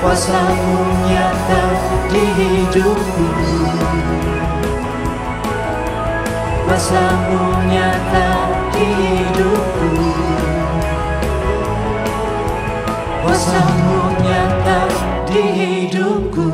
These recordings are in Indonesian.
Kuasa-Mu nyata di hidupku, kuasa-Mu nyata di hidupku, kuasa-Mu nyata di hidupku.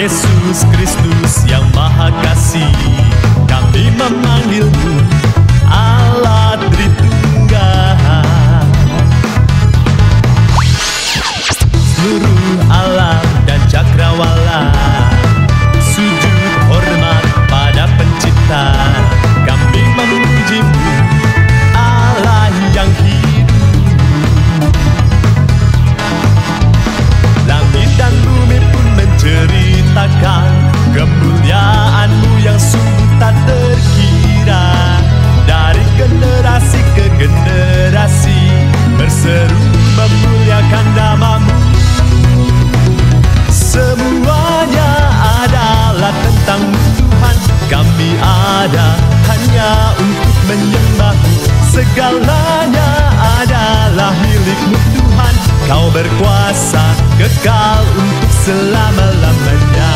Yesus Kristus yang Maha Kasih, kami memanggil-Mu Allah Tritunggal. Seluruh alam dan cakrawala sujud hormat pada Pencipta, kami memuji-Mu Allah yang hidup. Langit dan bumi pun menceritakan kemuliaan-Mu yang sungguh tak terkira. Dari generasi ke generasi berseru memuliakan nama-Mu. Semuanya adalah tentang-Mu Tuhan, kami ada hanya untuk menyembah-Mu. Segalanya adalah milik-Mu Tuhan, Kau berkuasa kekal untuk selama-lamanya.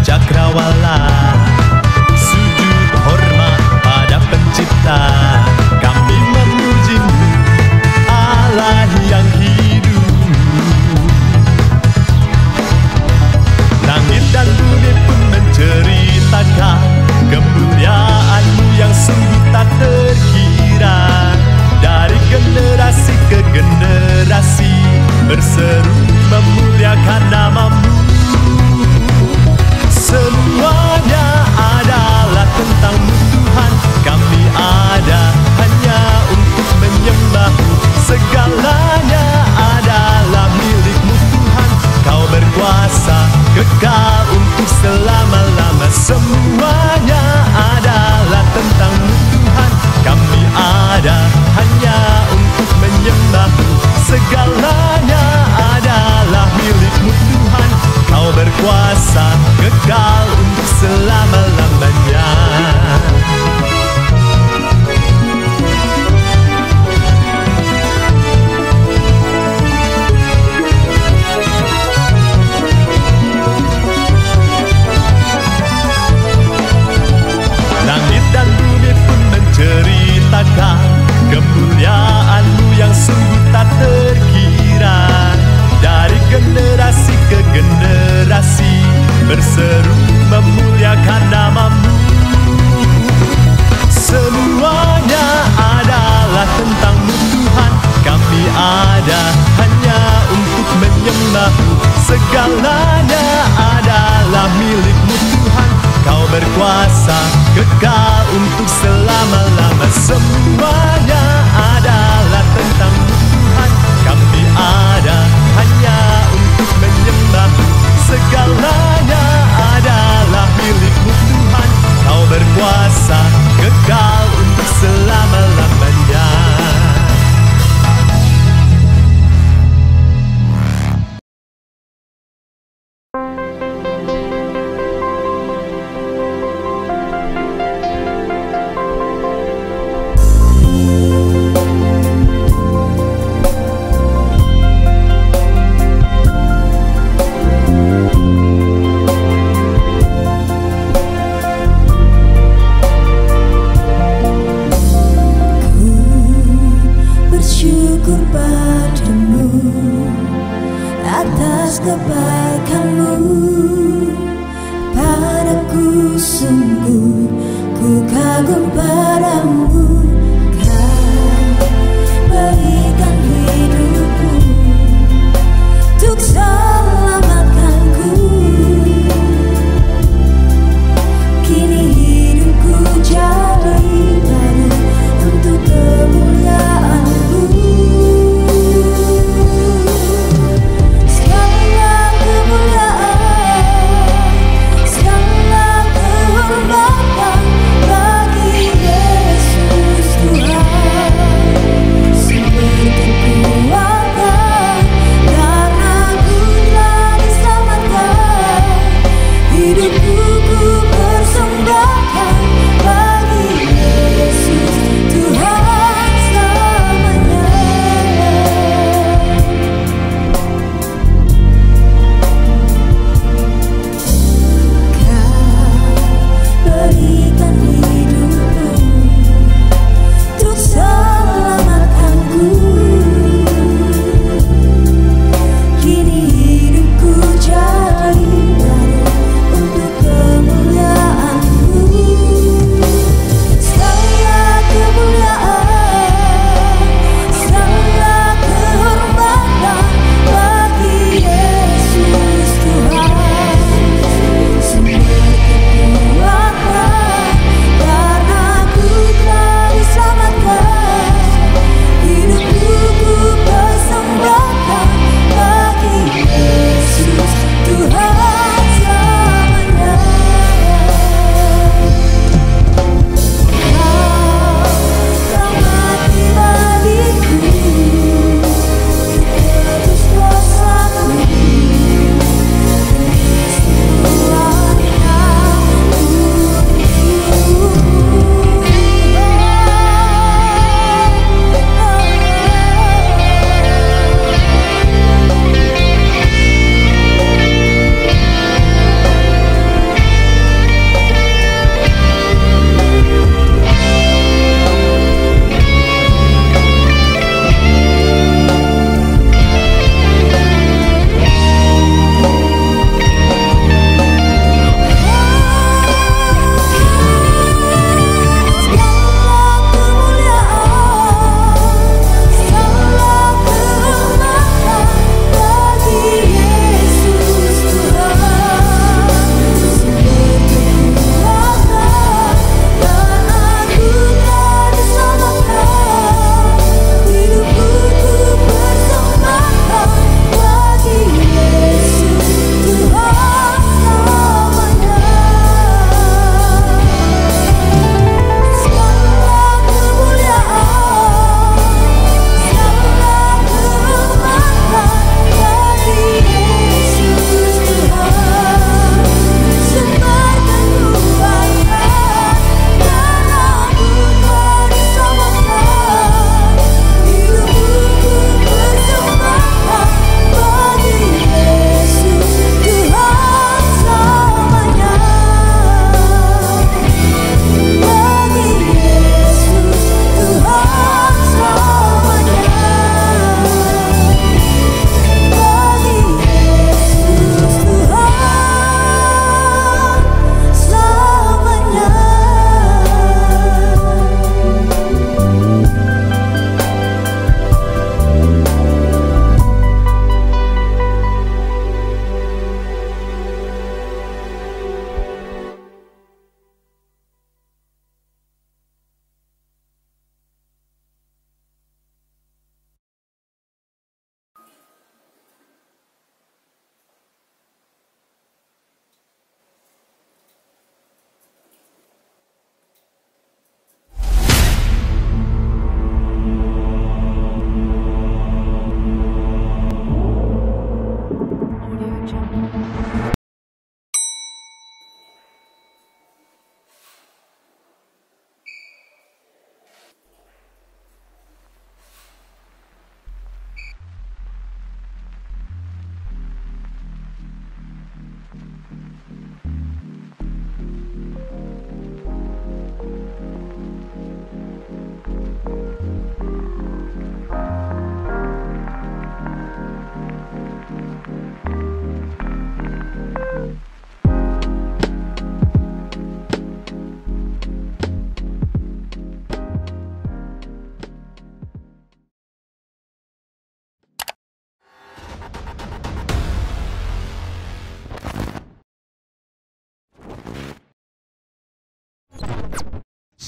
Cakrawala sujud hormat pada Pencipta, kami memuji-Mu Allah yang hidup. Langit dan bumi pun menceritakan kemuliaan-Mu yang sungguh tak terkira. Dari generasi ke generasi berseru memuliakan nama-Mu. Semuanya adalah tentang-Mu Tuhan, kami ada hanya untuk menyembah-Mu. Segalanya adalah milik-Mu Tuhan, Kau berkuasa kekal untuk selama-lama. Semuanya adalah tentang-Mu Tuhan, kami ada hanya untuk menyembah-Mu. Segalanya adalah milik-Mu Tuhan, Kau berkuasa kekal untuk selama-lamanya. Langit dan bumi pun menceritakan kemuliaan-Mu yang sungguh tak terkira. Dari generasi ke generasi berseru memuliakan nama-Mu. Semuanya adalah tentang-Mu Tuhan, kami ada hanya untuk menyembah-Mu. Segalanya adalah milik-Mu Tuhan, Kau berkuasa kekal untuk selama-lama. Semuanya adalah tentang-Mu Tuhan, kami ada hanya untuk menyembah-Mu. Segalanya adalah milik-Mu Tuhan, Kau berkuasa kekal untuk selama-lamanya.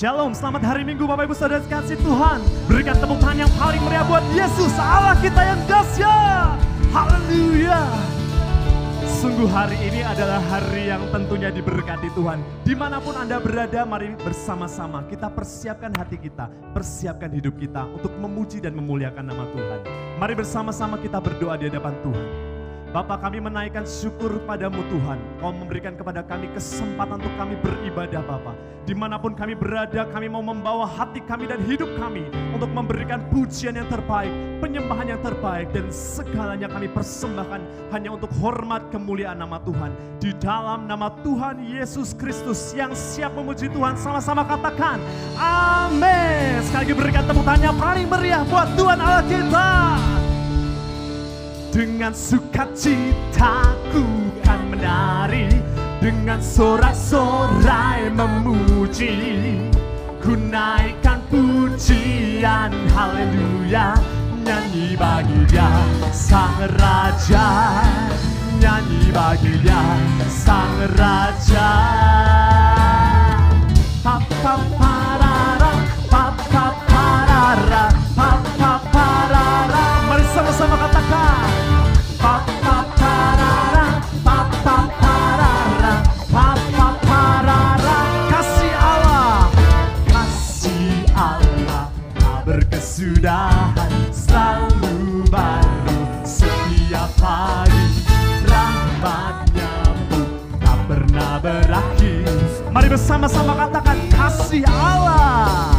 Shalom, selamat hari Minggu Bapak Ibu Saudara kasih Tuhan. Berikan tepuk tangan yang paling meriah buat Yesus, Allah kita yang dahsyat. Haleluya. Sungguh hari ini adalah hari yang tentunya diberkati Tuhan. Dimanapun Anda berada, mari bersama-sama kita persiapkan hati kita, persiapkan hidup kita untuk memuji dan memuliakan nama Tuhan. Mari bersama-sama kita berdoa di hadapan Tuhan. Bapa, kami menaikkan syukur padamu Tuhan. Kau memberikan kepada kami kesempatan untuk kami beribadah Bapa. Dimanapun kami berada, kami mau membawa hati kami dan hidup kami untuk memberikan pujian yang terbaik, penyembahan yang terbaik, dan segalanya kami persembahkan hanya untuk hormat kemuliaan nama Tuhan. Di dalam nama Tuhan Yesus Kristus yang siap memuji Tuhan, sama-sama katakan amin. Sekali lagi berikan tepuk tangan yang paling meriah buat Tuhan Allah kita. Dengan sukacitaku kan menari, dengan sorak-sorai memuji, ku naikkan pujian haleluya. Nyanyi bagi Dia Sang Raja, nyanyi bagi Dia Sang Raja. Papa parara, papa parara, papa parara. Mari sama-sama katakan. Papa parara, papa parara, papa parara. Kasih Allah tak berkesudahan, selalu baru setiap pagi. Rahmat-Nya pun tak pernah berakhir. Mari bersama-sama katakan kasih Allah.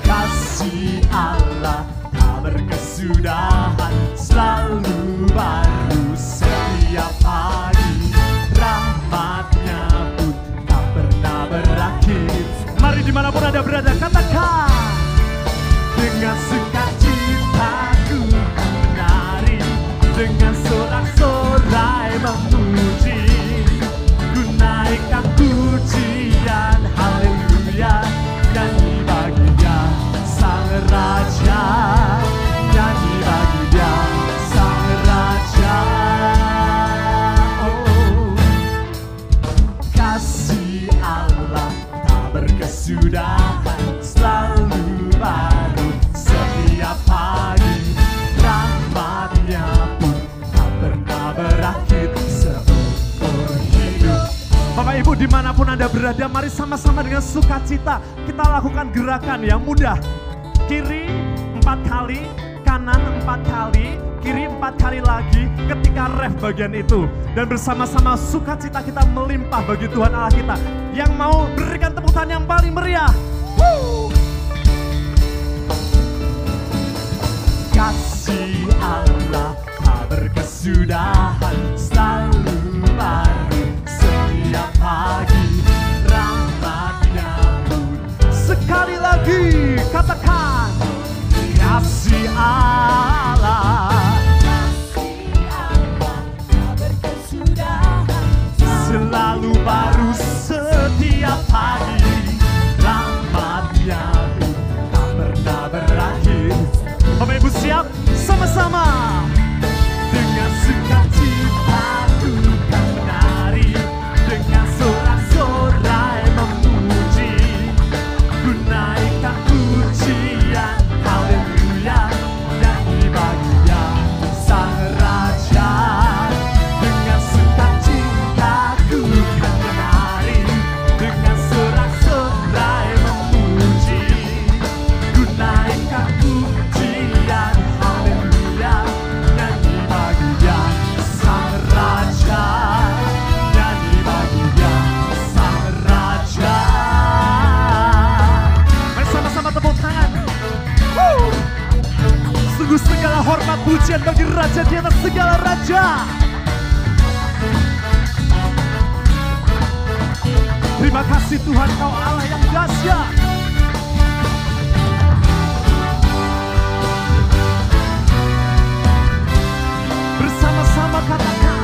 Kasih Allah tak berkesudahan, selalu baru setiap pagi. Rahmat-Nya pun tak pernah berakhir. Mari dimanapun Anda berada katakan. Dengan sukacitaku kan menari, dengan sorak-sorai memuji, ku naikkan pujian haleluya. Nyanyi bagi Dia Sang Raja, nyanyi bagi Dia Sang Raja. Oh, kasih Allah tak berkesudahan, selalu baru setiap pagi. Rahmat-Nya pun tak pernah berakhir seumur hidup. Bapak Ibu dimanapun Anda berada, mari sama-sama dengan sukacita kita lakukan gerakan yang mudah. Kiri 4 kali, kanan 4 kali, kiri 4 kali lagi ketika ref bagian itu. Dan bersama-sama sukacita kita melimpah bagi Tuhan Allah kita. Yang mau berikan tepuk tangan yang paling meriah. Woo! Kasih Allah tak berkesudahan, selalu baru setiap pagi. Rahmat-Nya pun. Sekali lagi katakan kasih Allah, kasih Allah tak berkesudahan, selalu baru setiap pagi. Rahmat-Nya pun tak pernah berakhir. Bapak Ibu siap? Sama-sama. Dengan sukacitaku kan menari, dengan sorak-sorai memuji, ku naikkan pujian haleluya. Nyanyi bagi Dia Sang Raja, dengan sukacitaku kan menari, dengan sorak-sorai memuji, ku naikkan pujian haleluya. Nyanyi bagi Dia Sang Raja, nyanyi bagi Dia Sang Raja. Mari sama-sama tepuk tangan. Woo! Sungguh segala hormat pujian bagi Raja di atas segala raja. Terima kasih Tuhan, Kau Allah yang dahsyat. Bersama-sama katakan.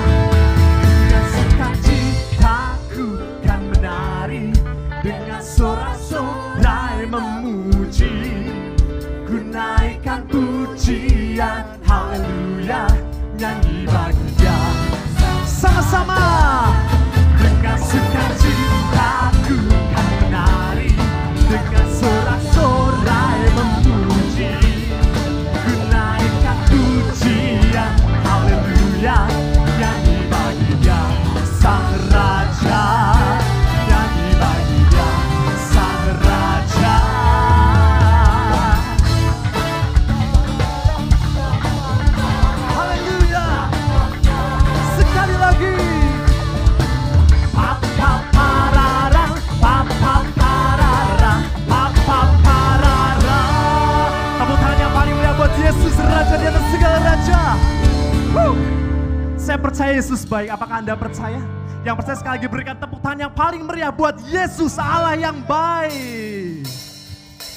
Dengan sukacitaku kan menari, dengan sorak-sorai memuji, ku naikkan pujian haleluya. Nyanyi bagi Dia sama-sama. Dengan sukacitaku kan menari, Yesus baik. Apakah Anda percaya? Yang percaya sekali lagi berikan tepuk tangan yang paling meriah buat Yesus Allah yang baik.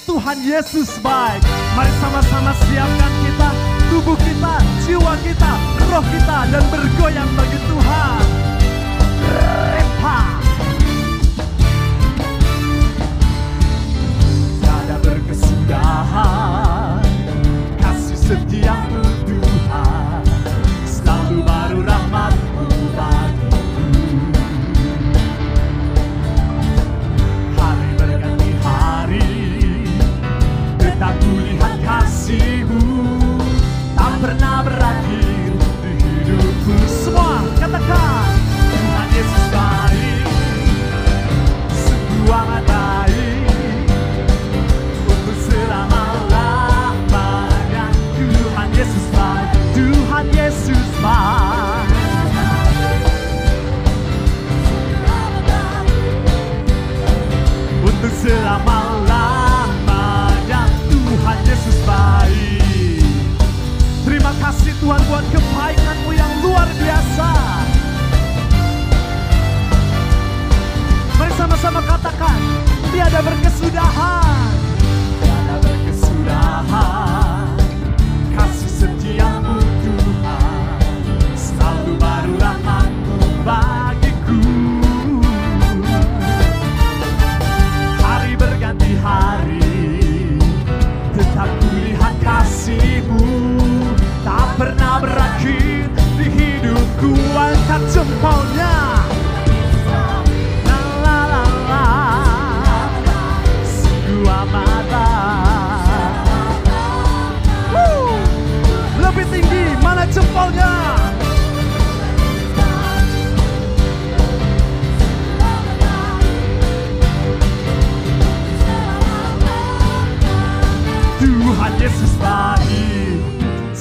Tuhan Yesus baik. Mari sama-sama siapkan kita, tubuh kita, jiwa kita, roh kita, dan bergoyang bagi Tuhan. Rempa. Tiada berkesudahan kasih setiamu Tuhan, selalu baru rahmat-Mu bagiku. Hari berganti hari, tetap kulihat kasih-Mu, tak pernah berakhir di hidupku. Semua katakan, Tuhan Yesus baik, sungguh amat baik, untuk selama-lamanya. Tuhan Yesus baik, Tuhan Yesus baik, untuk selama-lamanya. Tuhan Yesus baik. Terima kasih Tuhan buat kebaikan-Mu yang luar biasa. Mari sama-sama katakan, tiada berkesudahan, tiada berkesudahan kasih setiamu Tuhan, selalu baru rahmat-Mu bagiku. Hari berganti hari, tetap kulihat kasih-Mu, tak pernah berakhir di hidupku. Angkat jempolnya. La la la la, sungguh amat baik. Lebih tinggi, mana jempolnya? Tuhan Yesus baik.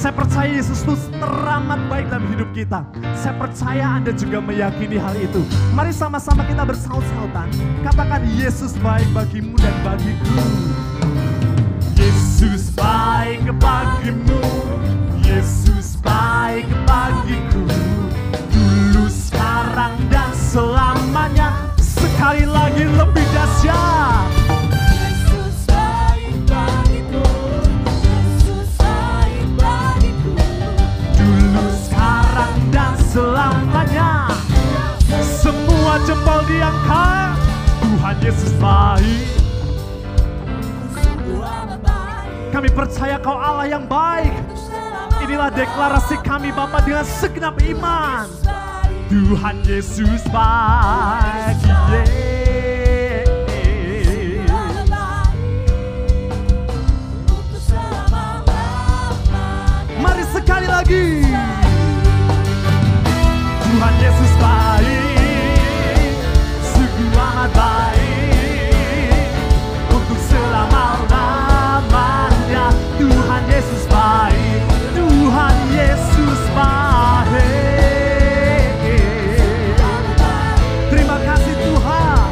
Saya percaya Yesus itu teramat baik dalam hidup kita. Saya percaya Anda juga meyakini hal itu. Mari sama-sama kita bersaut-sautan. Katakan, Yesus baik bagimu dan bagiku. Yesus baik bagimu, Yesus baik bagiku, dulu, sekarang, dan selamanya. Sekali lagi lebih dahsyat. Selamanya, semua jempol diangkat. Tuhan Yesus baik. Kami percaya Kau Allah yang baik. Inilah deklarasi kami Bapa dengan segenap iman. Tuhan Yesus baik. Mari sekali lagi. Tuhan Yesus baik, sungguh amat baik, untuk selama-lamanya. Tuhan Yesus baik, Tuhan Yesus baik. Terima kasih Tuhan.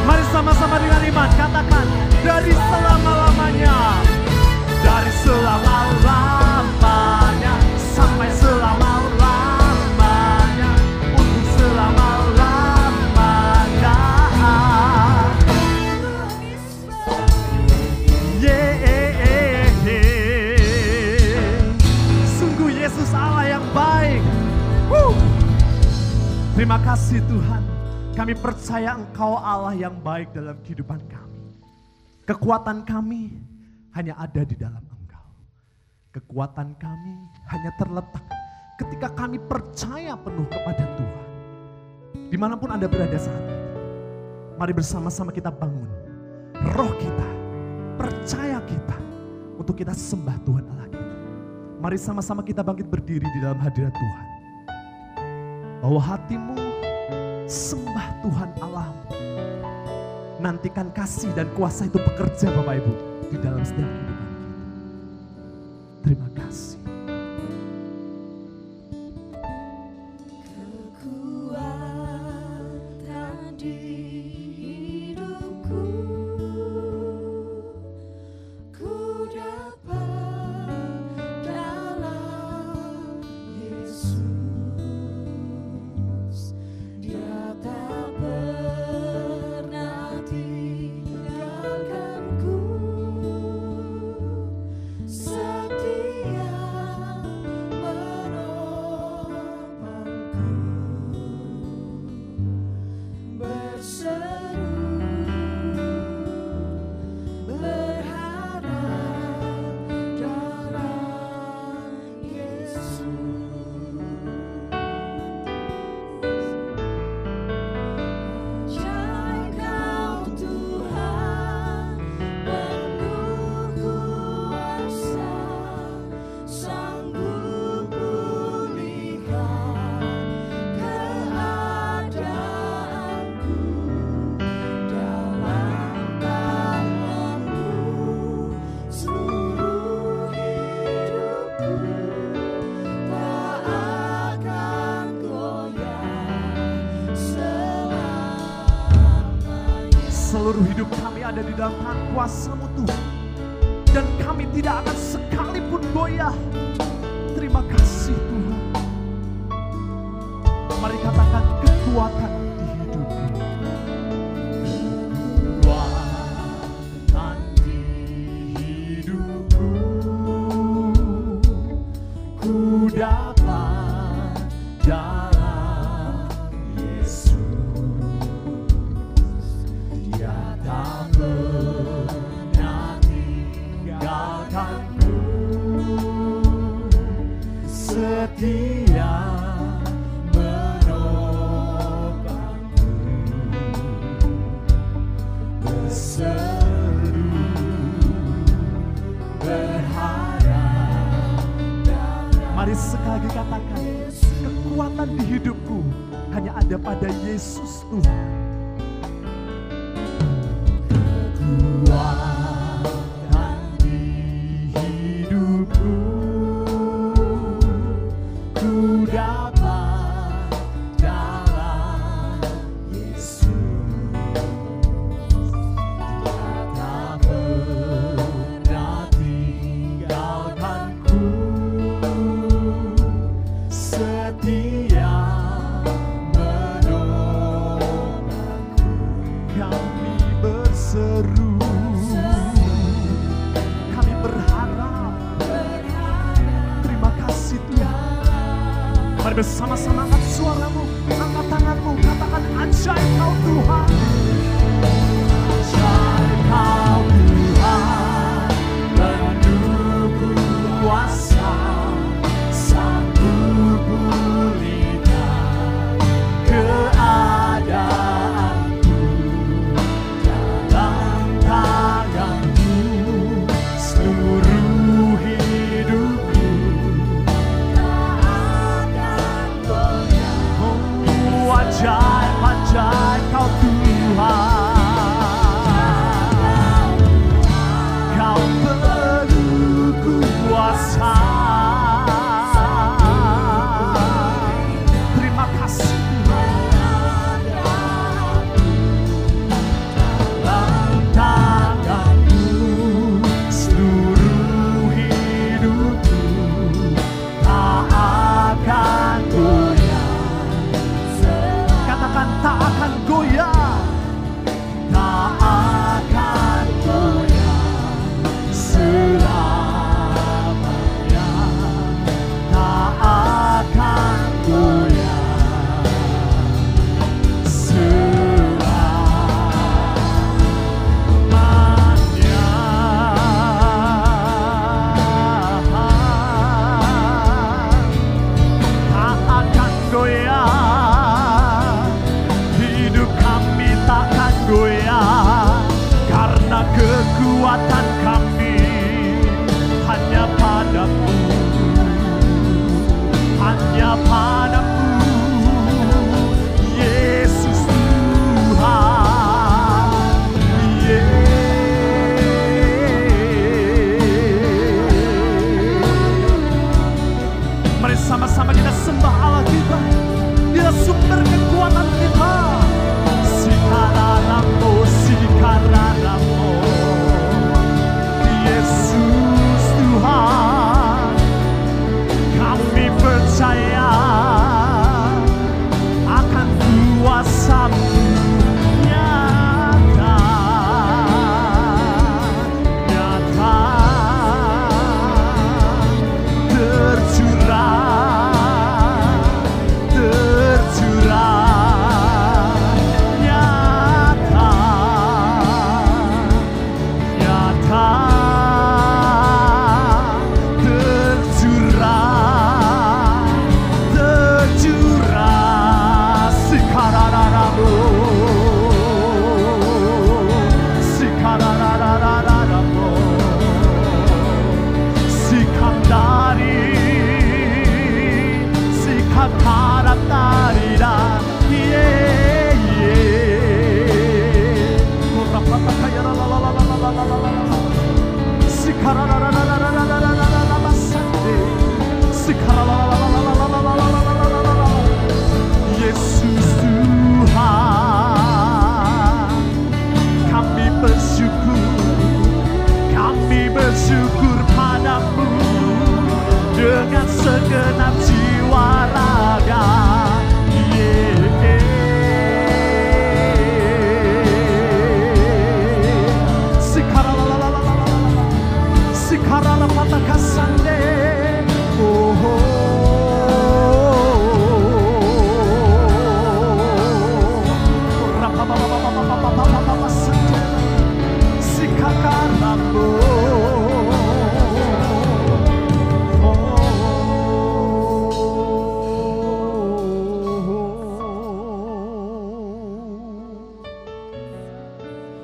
Mari sama-sama dengan iman katakan, dari selama-lamanya, dari selama-lamanya, sampai selama-lamanya. Terima kasih Tuhan, kami percaya Engkau Allah yang baik dalam kehidupan kami. Kekuatan kami hanya ada di dalam Engkau. Kekuatan kami hanya terletak ketika kami percaya penuh kepada Tuhan. Dimanapun Anda berada saat ini, mari bersama-sama kita bangun roh kita, percaya kita, untuk kita sembah Tuhan Allah kita. Mari sama-sama kita bangkit berdiri di dalam hadirat Tuhan. Bawa hatimu, sembah Tuhan Allahmu. Nantikan kasih dan kuasa itu bekerja Bapak Ibu di dalam setiap kehidupan kita. Terima kasih. Kekuatan di hidupku, ku dapat dalam Yesus. Seluruh hidup kami ada di dalam tangan kuasa-Mu Tuhan. Dan kami tidak akan sekalipun goyah. Terima kasih Tuhan. Mari katakan kekuatan di hidupku. Kekuatan di hidupku, ku dapat dalam Yesus. Dia tak pernah tinggalkanku, setia menopangku, berseru berharap. Mari sekali lagi katakan, kekuatan di hidupku hanya ada pada Yesus Tuhan. Kekuatan di hidupku, ku dapat dalam Yesus. Dia tak pernah tinggalkanku, setia menopangku. Kami berseru, kami berharap. Terima kasih Tuhan. Mari bersama-sama angkat suaramu, angkat tanganmu, katakan ajaib Kau Tuhan. Ajaib Kau Tuhan, penuh kuasa, sanggup pulihkan keadaanku. Dalam tangan-Mu seluruh hidupku tak akan goyah. Oh, ajaib, ajaib Kau Tuhan. Kau penuh kuasa. Terima kasih Tuhan. Dalam tangan-Mu seluruh hidupku tak akan goyah. Katakan tak akan goyah.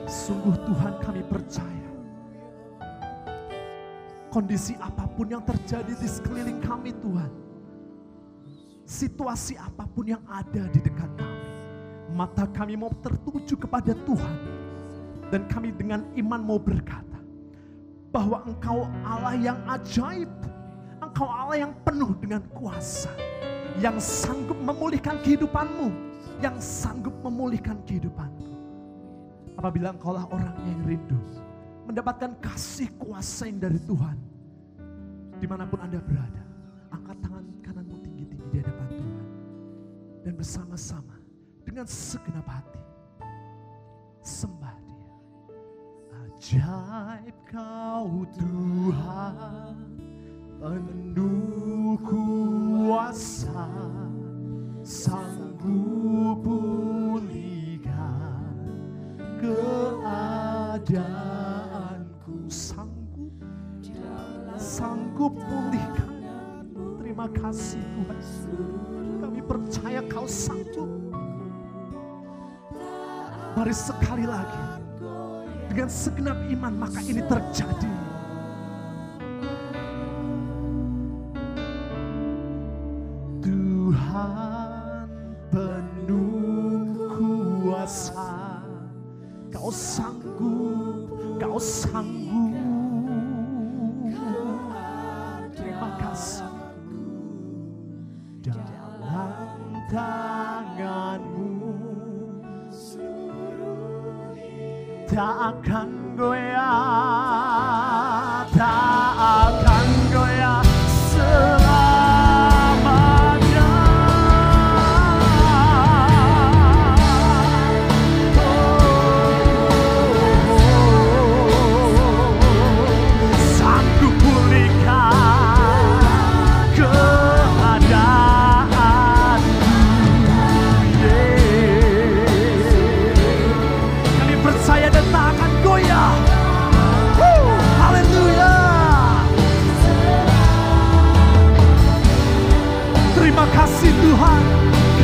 Sungguh Tuhan kami percaya, kondisi apapun yang terjadi di sekeliling kami Tuhan, situasi apapun yang ada di dekat kami, mata kami mau tertuju kepada Tuhan. Dan kami dengan iman mau berkata, bahwa Engkau Allah yang ajaib, Engkau Allah yang penuh dengan kuasa, yang sanggup memulihkan kehidupanmu, yang sanggup memulihkan kehidupanku. Apabila Engkaulah orang yang rindu mendapatkan kasih kuasa yang dari Tuhan, dimanapun Anda berada, angkat tangan kananmu tinggi-tinggi di hadapan Tuhan, dan bersama-sama dengan segenap hati sembah Dia. Ajaib Kau Tuhan, penuh kuasa, sanggup pulihkan keadaanku, sanggup pulihkan. Terima kasih Tuhan, kami percaya Kau sanggup. Mari sekali lagi dengan segenap iman, maka ini terjadi. Tuhan penuh kuasa, Kau sanggup, Kau sanggup. Terima kasih. Dalam tangan-Mu tak akan goyah, tak akan goyah selamanya. Sanggup pulihkan keadaanku. Kami percaya dan tak akan goyah. Haleluya. Terima kasih Tuhan,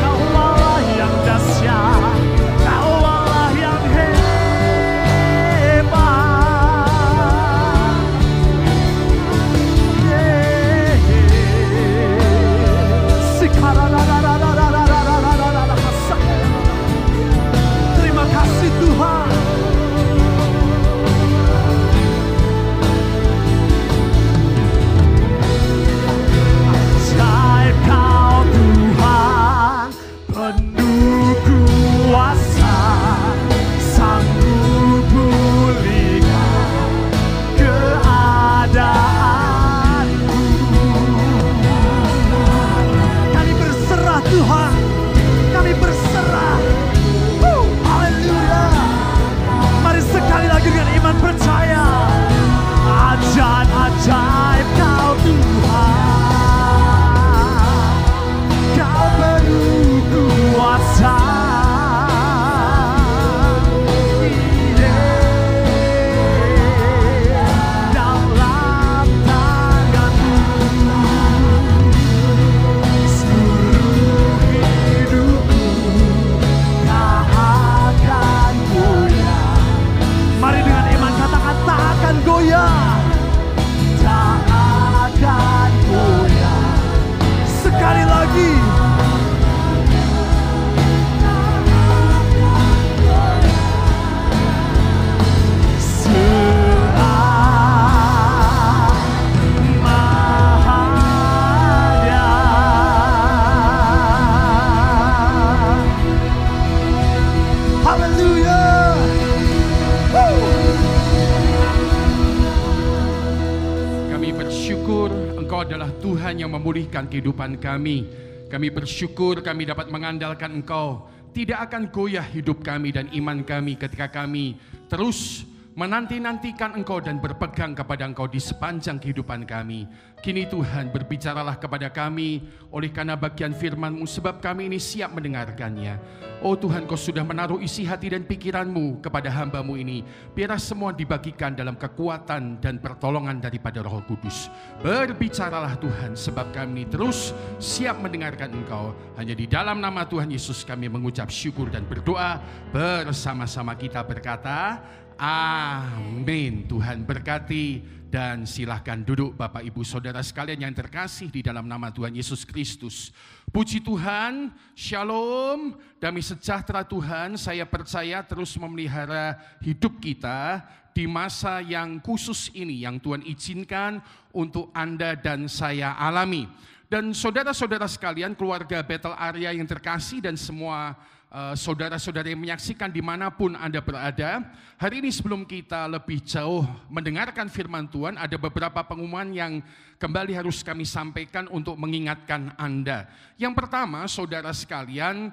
Kau Allah yang dahsyat, Kau Allah yang hebat. Terima kasih Tuhan. Ajaib Kau Tuhan, penuh kuasa, sanggup pulihkan keadaanku. Kami berserah Tuhan, kami berserah. Haleluya. Mari sekali lagi dengan iman percaya. Ajaib Kau Tuhan, Kau penuh kuasa. Dalam tangan-Mu seluruh hidupku tak akan goyah. Mari dengan iman katakan, tak akan goyah, tak akan goyah. Sekali lagi. Haleluya. Kami bersyukur Engkau adalah Tuhan yang memulihkan kehidupan kami. Kami bersyukur kami dapat mengandalkan Engkau. Tidak akan goyah hidup kami dan iman kami ketika kami terus menanti-nantikan Engkau dan berpegang kepada Engkau di sepanjang kehidupan kami. Kini Tuhan, berbicaralah kepada kami oleh karena bagian firman-Mu, sebab kami ini siap mendengarkannya. Oh Tuhan, Kau sudah menaruh isi hati dan pikiran-Mu kepada hamba-Mu ini. Biarlah semua dibagikan dalam kekuatan dan pertolongan daripada Roh Kudus. Berbicaralah Tuhan, sebab kami terus siap mendengarkan Engkau. Hanya di dalam nama Tuhan Yesus kami mengucap syukur dan berdoa. Bersama-sama kita berkata, amin. Tuhan berkati. Dan silahkan duduk Bapak Ibu Saudara sekalian yang terkasih di dalam nama Tuhan Yesus Kristus. Puji Tuhan, shalom, damai sejahtera Tuhan, saya percaya terus memelihara hidup kita di masa yang khusus ini yang Tuhan izinkan untuk Anda dan saya alami. Dan saudara-saudara sekalian, keluarga Bethel Area yang terkasih dan semua saudara-saudara yang menyaksikan dimanapun Anda berada, hari ini sebelum kita lebih jauh mendengarkan firman Tuhan, ada beberapa pengumuman yang kembali harus kami sampaikan untuk mengingatkan Anda. Yang pertama, saudara sekalian,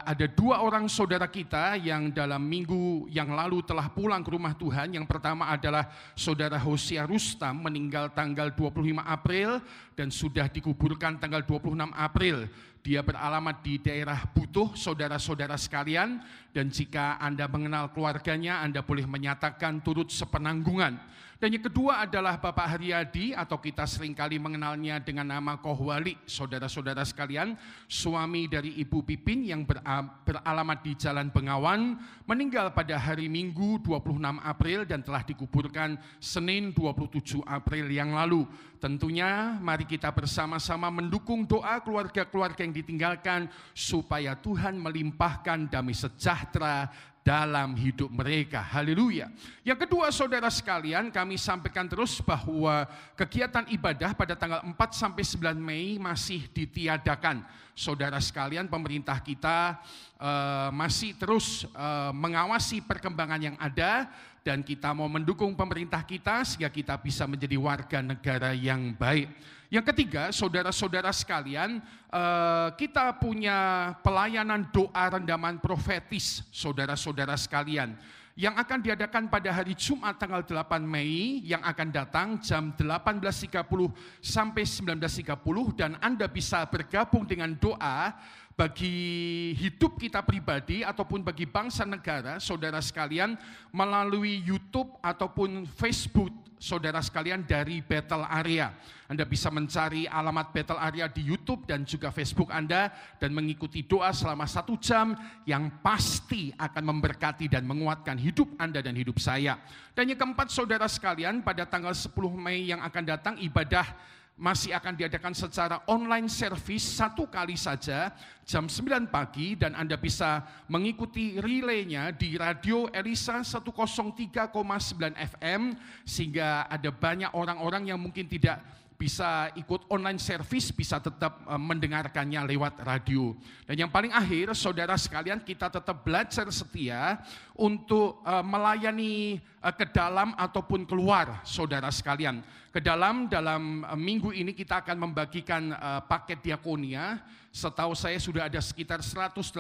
ada 2 orang saudara kita yang dalam minggu yang lalu telah pulang ke rumah Tuhan. Yang pertama adalah saudara Hosea Rustam, meninggal tanggal 25 April dan sudah dikuburkan tanggal 26 April. Dia beralamat di daerah Butuh, saudara-saudara sekalian. Dan jika Anda mengenal keluarganya, Anda boleh menyatakan turut sepenanggungan. Dan yang kedua adalah Bapak Haryadi, atau kita seringkali mengenalnya dengan nama Kohwali, saudara-saudara sekalian, suami dari Ibu Pipin yang beralamat di Jalan Bengawan, meninggal pada hari Minggu 26 April dan telah dikuburkan Senin 27 April yang lalu. Tentunya mari kita bersama-sama mendukung doa keluarga-keluarga yang ditinggalkan supaya Tuhan melimpahkan damai sejahtera dalam hidup mereka. Haleluya. Yang kedua, saudara sekalian, kami sampaikan terus bahwa kegiatan ibadah pada tanggal 4 sampai 9 Mei masih ditiadakan. Saudara sekalian, pemerintah kita masih terus mengawasi perkembangan yang ada dan kita mau mendukung pemerintah kita sehingga kita bisa menjadi warga negara yang baik. Yang ketiga, saudara-saudara sekalian, kita punya pelayanan doa rendaman profetis, saudara-saudara sekalian, yang akan diadakan pada hari Jumat tanggal 8 Mei yang akan datang jam 18.30 sampai 19.30, dan Anda bisa bergabung dengan doa bagi hidup kita pribadi ataupun bagi bangsa negara, saudara sekalian, melalui YouTube ataupun Facebook, saudara sekalian, dari Bethel Area. Anda bisa mencari alamat Bethel Area di YouTube dan juga Facebook Anda dan mengikuti doa selama 1 jam yang pasti akan memberkati dan menguatkan hidup Anda dan hidup saya. Dan yang keempat, saudara sekalian, pada tanggal 10 Mei yang akan datang, ibadah masih akan diadakan secara online service 1 kali saja jam 9 pagi, dan Anda bisa mengikuti relaynya di Radio Elisa 103,9 FM sehingga ada banyak orang-orang yang mungkin tidak bisa ikut online service, bisa tetap mendengarkannya lewat radio. Dan yang paling akhir, saudara sekalian, kita tetap belajar setia untuk melayani ke dalam ataupun keluar, saudara sekalian. Ke dalam minggu ini kita akan membagikan paket diakonia. Setahu saya sudah ada sekitar 185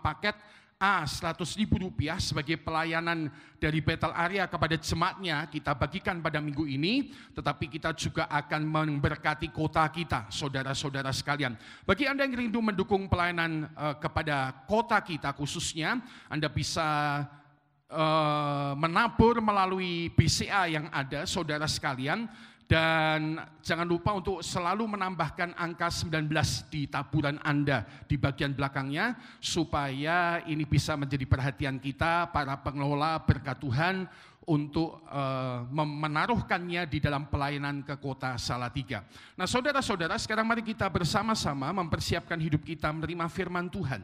paket Rp100.000 sebagai pelayanan dari Bethel Area kepada jemaatnya kita bagikan pada minggu ini, tetapi kita juga akan memberkati kota kita, saudara-saudara sekalian. Bagi Anda yang rindu mendukung pelayanan kepada kota kita khususnya, Anda bisa menabur melalui BCA yang ada, saudara sekalian. Dan jangan lupa untuk selalu menambahkan angka 19 di taburan Anda di bagian belakangnya, supaya ini bisa menjadi perhatian kita para pengelola berkat Tuhan untuk menaruhkannya di dalam pelayanan ke kota Salatiga. Nah, saudara-saudara, sekarang mari kita bersama-sama mempersiapkan hidup kita menerima firman Tuhan.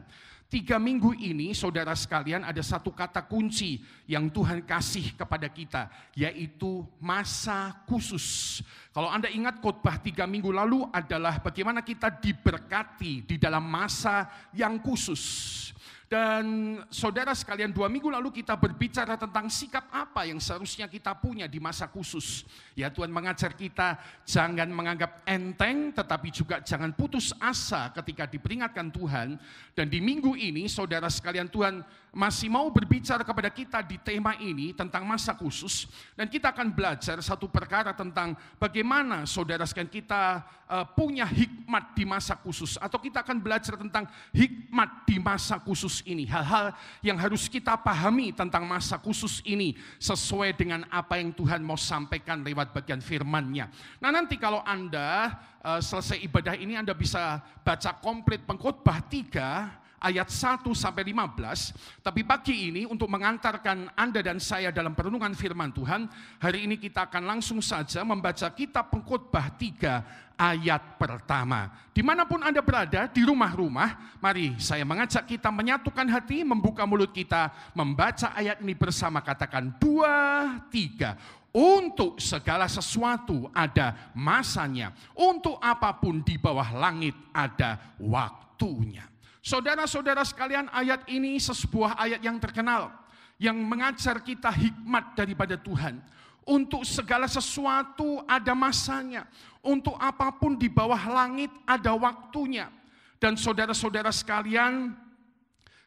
3 minggu ini, saudara sekalian, ada satu kata kunci yang Tuhan kasih kepada kita, yaitu masa khusus. Kalau Anda ingat khotbah 3 minggu lalu adalah bagaimana kita diberkati di dalam masa yang khusus. Dan saudara sekalian, 2 minggu lalu kita berbicara tentang sikap apa yang seharusnya kita punya di masa khusus. Ya, Tuhan mengajar kita jangan menganggap enteng, tetapi juga jangan putus asa ketika diperingatkan Tuhan. Dan di minggu ini saudara sekalian, Tuhan masih mau berbicara kepada kita di tema ini tentang masa khusus. Dan kita akan belajar satu perkara tentang bagaimana saudara sekalian kita punya hikmat di masa khusus. Atau kita akan belajar tentang hikmat di masa khusus ini. Hal-hal yang harus kita pahami tentang masa khusus ini sesuai dengan apa yang Tuhan mau sampaikan lewat bagian firman-Nya. Nah, nanti kalau Anda selesai ibadah ini, Anda bisa baca komplit Pengkhotbah 3 ayat 1 sampai 15. Tapi pagi ini untuk mengantarkan Anda dan saya dalam perenungan firman Tuhan, hari ini kita akan langsung saja membaca kitab Pengkhotbah 3 ayat pertama. Dimanapun Anda berada, di rumah-rumah, mari saya mengajak kita menyatukan hati, membuka mulut kita, membaca ayat ini bersama. Katakan 2, 3. Untuk segala sesuatu ada masanya, untuk apapun di bawah langit ada waktunya. Saudara-saudara sekalian, ayat ini sebuah ayat yang terkenal, yang mengajar kita hikmat daripada Tuhan. Untuk segala sesuatu ada masanya, untuk apapun di bawah langit ada waktunya. Dan saudara-saudara sekalian,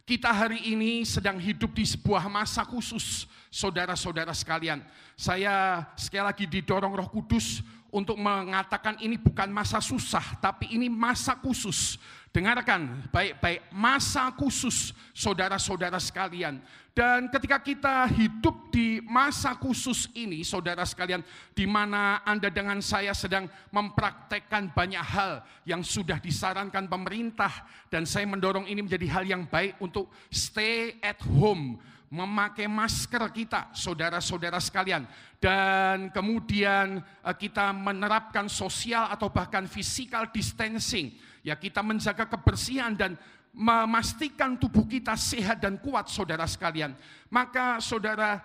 kita hari ini sedang hidup di sebuah masa khusus, saudara-saudara sekalian. Saya sekali lagi didorong Roh Kudus untuk mengatakan ini bukan masa susah, tapi ini masa khusus. Dengarkan baik-baik, masa khusus saudara-saudara sekalian. Dan ketika kita hidup di masa khusus ini, saudara sekalian, di mana Anda dengan saya sedang mempraktekkan banyak hal yang sudah disarankan pemerintah, dan saya mendorong ini menjadi hal yang baik untuk stay at home, memakai masker kita, saudara-saudara sekalian. Dan kemudian kita menerapkan sosial atau bahkan physical distancing. Ya, kita menjaga kebersihan dan memastikan tubuh kita sehat dan kuat, saudara sekalian. Maka saudara,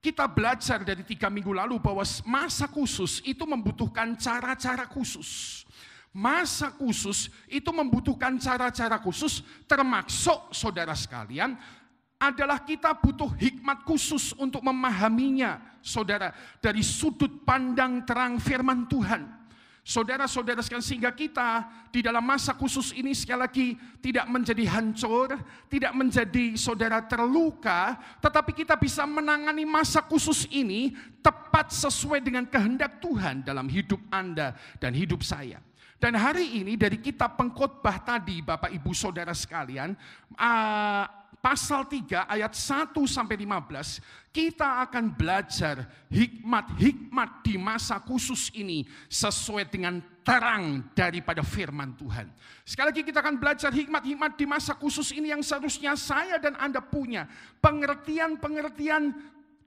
kita belajar dari 3 minggu lalu bahwa masa khusus itu membutuhkan cara-cara khusus. Masa khusus itu membutuhkan cara-cara khusus, termasuk saudara sekalian, adalah kita butuh hikmat khusus untuk memahaminya, saudara, dari sudut pandang terang firman Tuhan. Saudara-saudara sekalian, sehingga kita di dalam masa khusus ini sekali lagi tidak menjadi hancur, tidak menjadi saudara terluka, tetapi kita bisa menangani masa khusus ini tepat sesuai dengan kehendak Tuhan dalam hidup Anda dan hidup saya. Dan hari ini dari kitab Pengkhotbah tadi, Bapak Ibu Saudara sekalian, pasal 3 ayat 1 sampai 15, kita akan belajar hikmat-hikmat di masa khusus ini sesuai dengan terang daripada firman Tuhan. Sekali lagi kita akan belajar hikmat-hikmat di masa khusus ini yang seharusnya saya dan Anda punya. Pengertian-pengertian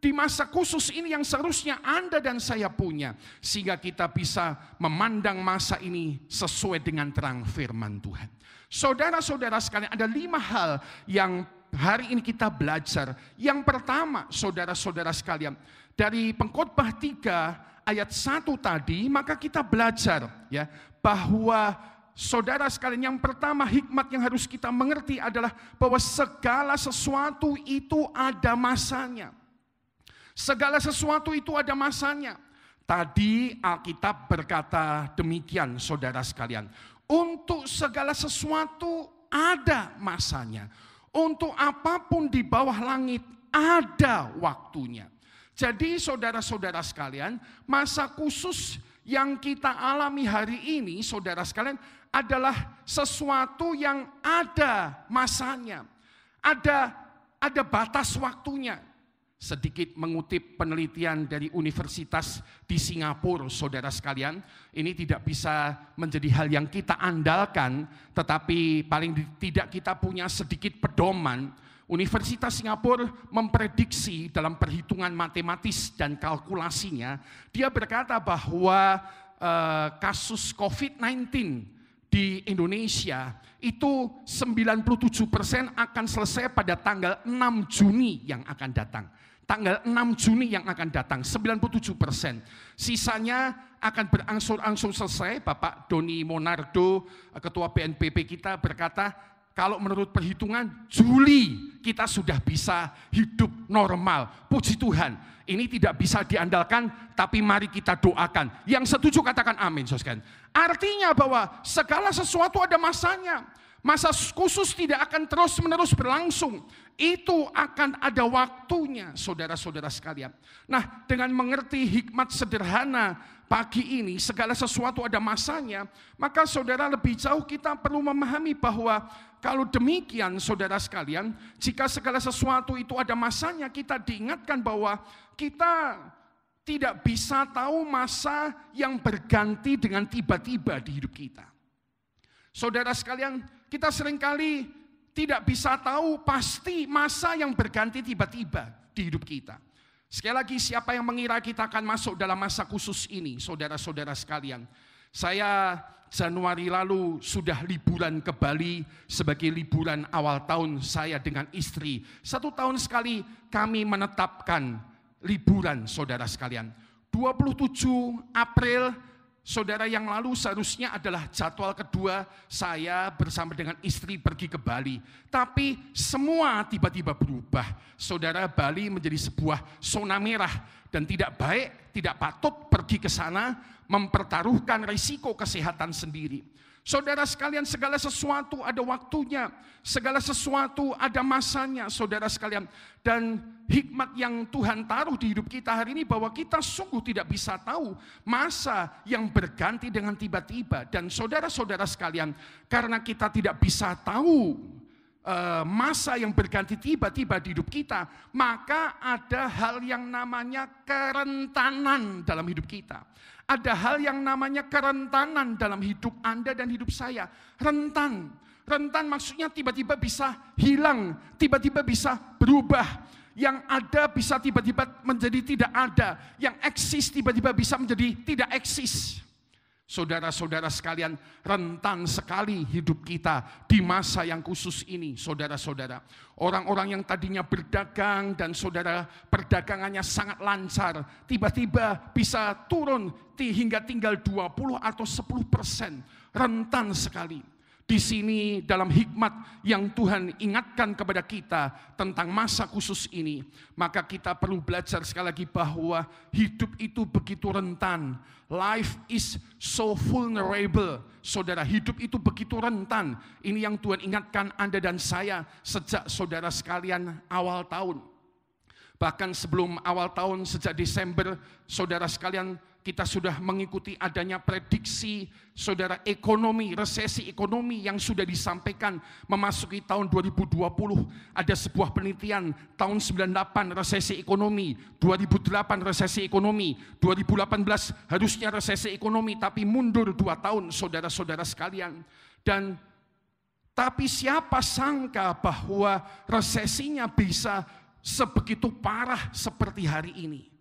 di masa khusus ini yang seharusnya Anda dan saya punya. Sehingga kita bisa memandang masa ini sesuai dengan terang firman Tuhan. Saudara-saudara sekalian, ada 5 hal yang hari ini kita belajar. Yang pertama, saudara-saudara sekalian, dari Pengkhotbah 3 ayat 1 tadi, maka kita belajar ya bahwa saudara sekalian, yang pertama hikmat yang harus kita mengerti adalah bahwa segala sesuatu itu ada masanya. Segala sesuatu itu ada masanya. Tadi Alkitab berkata demikian, saudara sekalian. Untuk segala sesuatu ada masanya. Untuk apapun di bawah langit ada waktunya. Jadi saudara-saudara sekalian, masa khusus yang kita alami hari ini, saudara sekalian, adalah sesuatu yang ada masanya. Ada batas waktunya. Sedikit mengutip penelitian dari Universitas di Singapura, saudara sekalian, ini tidak bisa menjadi hal yang kita andalkan, tetapi paling tidak kita punya sedikit pedoman. Universitas Singapura memprediksi dalam perhitungan matematis dan kalkulasinya, dia berkata bahwa kasus COVID-19 di Indonesia itu 97% akan selesai pada tanggal 6 Juni yang akan datang. Tanggal 6 Juni yang akan datang, 97%. Sisanya akan berangsur-angsur selesai. Bapak Doni Monardo, Ketua BNPB kita berkata, kalau menurut perhitungan Juli kita sudah bisa hidup normal. Puji Tuhan, ini tidak bisa diandalkan, tapi mari kita doakan. Yang setuju katakan amin, saudara. Artinya bahwa segala sesuatu ada masanya. Masa khusus tidak akan terus-menerus berlangsung. Itu akan ada waktunya, saudara-saudara sekalian. Nah, dengan mengerti hikmat sederhana pagi ini, segala sesuatu ada masanya, maka saudara lebih jauh kita perlu memahami bahwa kalau demikian, saudara sekalian, jika segala sesuatu itu ada masanya, kita diingatkan bahwa kita tidak bisa tahu masa yang berganti dengan tiba-tiba di hidup kita. Saudara sekalian, kita seringkali tidak bisa tahu pasti masa yang berganti tiba-tiba di hidup kita. Sekali lagi, siapa yang mengira kita akan masuk dalam masa khusus ini, saudara-saudara sekalian. Saya Januari lalu sudah liburan ke Bali sebagai liburan awal tahun saya dengan istri. 1 tahun sekali kami menetapkan liburan, saudara sekalian. 27 April, saudara, yang lalu seharusnya adalah jadwal kedua saya bersama dengan istri pergi ke Bali. Tapi semua tiba-tiba berubah. Saudara, Bali menjadi sebuah zona merah dan tidak baik, tidak patut pergi ke sana, mempertaruhkan risiko kesehatan sendiri. Saudara sekalian, segala sesuatu ada waktunya, segala sesuatu ada masanya, saudara sekalian. Dan hikmat yang Tuhan taruh di hidup kita hari ini bahwa kita sungguh tidak bisa tahu masa yang berganti dengan tiba-tiba. Dan saudara-saudara sekalian, karena kita tidak bisa tahu masa yang berganti tiba-tiba di hidup kita, maka ada hal yang namanya kerentanan dalam hidup kita. Ada hal yang namanya kerentanan dalam hidup Anda dan hidup saya. Rentan maksudnya tiba-tiba bisa hilang, tiba-tiba bisa berubah. Yang ada bisa tiba-tiba menjadi tidak ada, yang eksis tiba-tiba bisa menjadi tidak eksis. Saudara-saudara sekalian, rentan sekali hidup kita di masa yang khusus ini, saudara-saudara. Orang-orang yang tadinya berdagang dan saudara perdagangannya sangat lancar, tiba-tiba bisa turun hingga tinggal 20 atau 10%. Rentan sekali. Di sini dalam hikmat yang Tuhan ingatkan kepada kita tentang masa khusus ini, maka kita perlu belajar sekali lagi bahwa hidup itu begitu rentan. Life is so vulnerable. Saudara, hidup itu begitu rentan. Ini yang Tuhan ingatkan Anda dan saya sejak saudara sekalian awal tahun. Bahkan sebelum awal tahun, sejak Desember, saudara sekalian, kita sudah mengikuti adanya prediksi, saudara, ekonomi, resesi ekonomi yang sudah disampaikan memasuki tahun 2020. Ada sebuah penelitian tahun 98 resesi ekonomi, 2008 resesi ekonomi, 2018 harusnya resesi ekonomi, tapi mundur 2 tahun, saudara-saudara sekalian. Tapi siapa sangka bahwa resesinya bisa sebegitu parah seperti hari ini.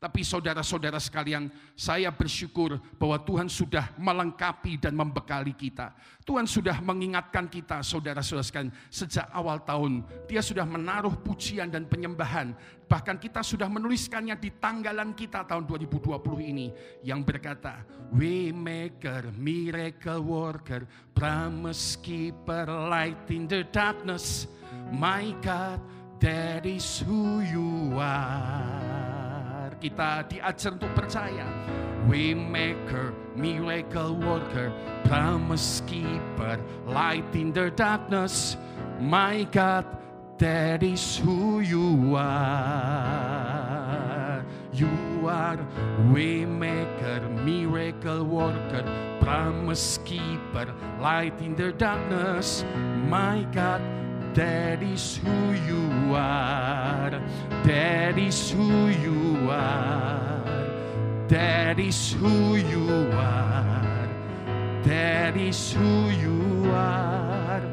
Tapi saudara-saudara sekalian, saya bersyukur bahwa Tuhan sudah melengkapi dan membekali kita. Tuhan sudah mengingatkan kita, saudara-saudara sekalian, sejak awal tahun. Dia sudah menaruh pujian dan penyembahan. Bahkan kita sudah menuliskannya di tanggalan kita tahun 2020 ini. Yang berkata, Waymaker, Miracle Worker, Promise Keeper, Light in the Darkness. My God, that is who you are. Kita diajar untuk percaya. Waymaker, Miracle Worker, Promise Keeper, Light in the Darkness. My God, that is who you are. You are Waymaker, Miracle Worker, Promise Keeper, Light in the Darkness. My God, that is who you are. That is who you are. That is who you are. That is who you are.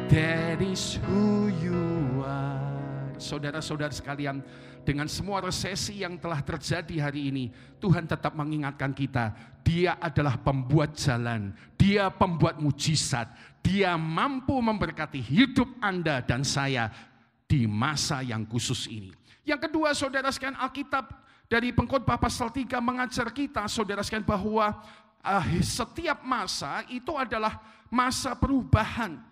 That is who you are. Saudara-saudara sekalian, dengan semua resesi yang telah terjadi hari ini, Tuhan tetap mengingatkan kita, Dia adalah pembuat jalan, Dia pembuat mujizat, Dia mampu memberkati hidup Anda dan saya di masa yang khusus ini. Yang kedua, saudara sekalian, Alkitab dari Pengkhotbah pasal 3 mengajar kita, saudara sekalian, bahwa setiap masa itu adalah masa perubahan.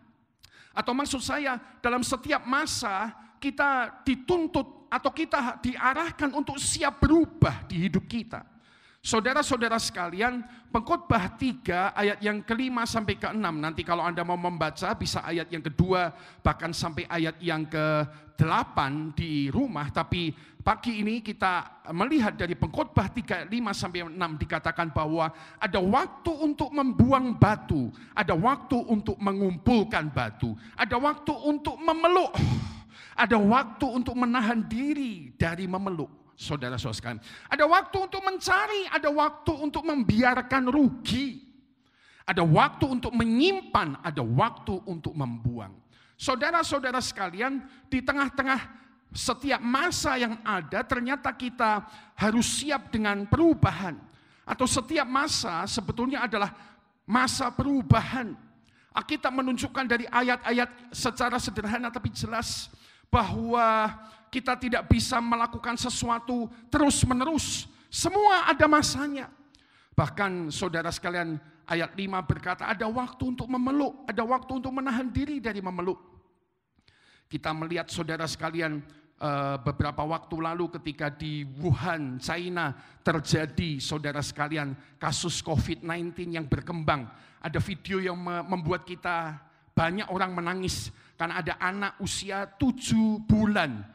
Atau maksud saya, dalam setiap masa kita dituntut atau kita diarahkan untuk siap berubah di hidup kita. Saudara-saudara sekalian, Pengkhotbah 3 ayat yang ke-5 sampai ke-6. Nanti kalau Anda mau membaca bisa ayat yang kedua bahkan sampai ayat yang ke-8 di rumah. Tapi pagi ini kita melihat dari Pengkhotbah 3 ayat 5 sampai 6 dikatakan bahwa ada waktu untuk membuang batu, ada waktu untuk mengumpulkan batu, ada waktu untuk memeluk, ada waktu untuk menahan diri dari memeluk. Saudara-saudara sekalian, ada waktu untuk mencari, ada waktu untuk membiarkan rugi, ada waktu untuk menyimpan, ada waktu untuk membuang. Saudara-saudara sekalian, di tengah-tengah setiap masa yang ada, ternyata kita harus siap dengan perubahan. Atau setiap masa sebetulnya adalah masa perubahan. Alkitab menunjukkan dari ayat-ayat secara sederhana tapi jelas bahwa kita tidak bisa melakukan sesuatu terus-menerus. Semua ada masanya. Bahkan saudara sekalian, ayat 5 berkata ada waktu untuk memeluk, ada waktu untuk menahan diri dari memeluk. Kita melihat saudara sekalian, beberapa waktu lalu ketika di Wuhan, China terjadi saudara sekalian kasus COVID-19 yang berkembang. Ada video yang membuat kita banyak orang menangis karena ada anak usia 7 bulan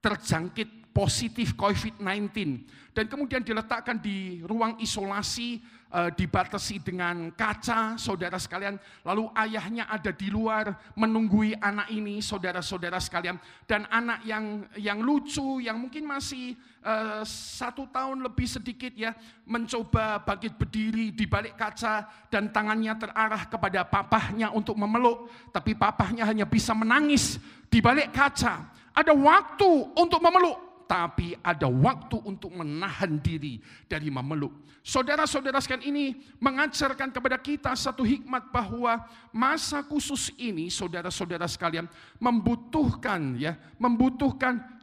terjangkit positif COVID-19 dan kemudian diletakkan di ruang isolasi, dibatasi dengan kaca, saudara sekalian. Lalu ayahnya ada di luar menunggui anak ini, saudara-saudara sekalian. Dan anak yang lucu, yang mungkin masih 1 tahun lebih sedikit ya, mencoba bangkit berdiri di balik kaca dan tangannya terarah kepada papahnya untuk memeluk, tapi papahnya hanya bisa menangis di balik kaca. Ada waktu untuk memeluk, tapi ada waktu untuk menahan diri dari memeluk. Saudara-saudara sekalian, ini mengajarkan kepada kita satu hikmat bahwa masa khusus ini, saudara-saudara sekalian, membutuhkan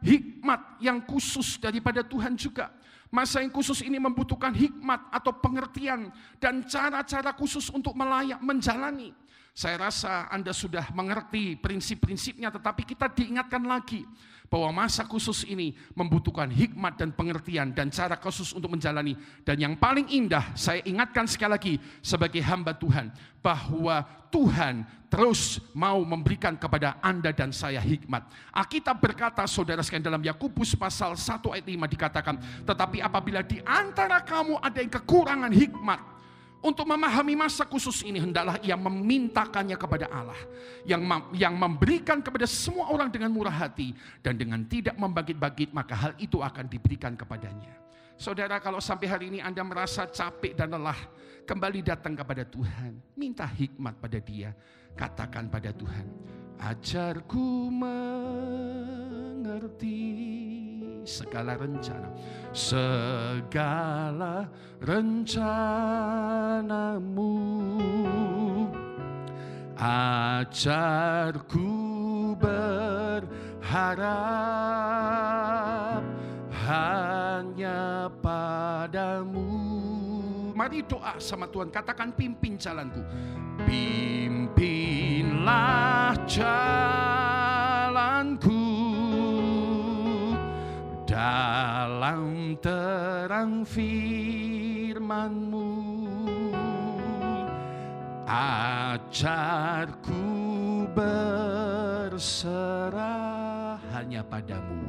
hikmat yang khusus daripada Tuhan juga. Masa yang khusus ini membutuhkan hikmat atau pengertian dan cara-cara khusus untuk menjalani. Saya rasa Anda sudah mengerti prinsip-prinsipnya, tetapi kita diingatkan lagi bahwa masa khusus ini membutuhkan hikmat dan pengertian dan cara khusus untuk menjalani. Dan yang paling indah, saya ingatkan sekali lagi sebagai hamba Tuhan, bahwa Tuhan terus mau memberikan kepada Anda dan saya hikmat. Alkitab berkata, saudara sekalian, dalam Yakobus pasal 1 ayat 5 dikatakan, tetapi apabila di antara kamu ada yang kekurangan hikmat, untuk memahami masa khusus ini, hendaklah ia memintakannya kepada Allah yang memberikan kepada semua orang dengan murah hati dan dengan tidak membagit-bagit, maka hal itu akan diberikan kepadanya. Saudara, kalau sampai hari ini Anda merasa capek dan lelah, kembali datang kepada Tuhan, minta hikmat pada Dia. Katakan pada Tuhan, ajarku mengerti segala rencanamu, ajarku berharap hanya padamu. Mari doa sama Tuhan, katakan pimpin jalanku, pimpinlah jalanku dalam terang firman-Mu, ajarku berserah hanya padamu,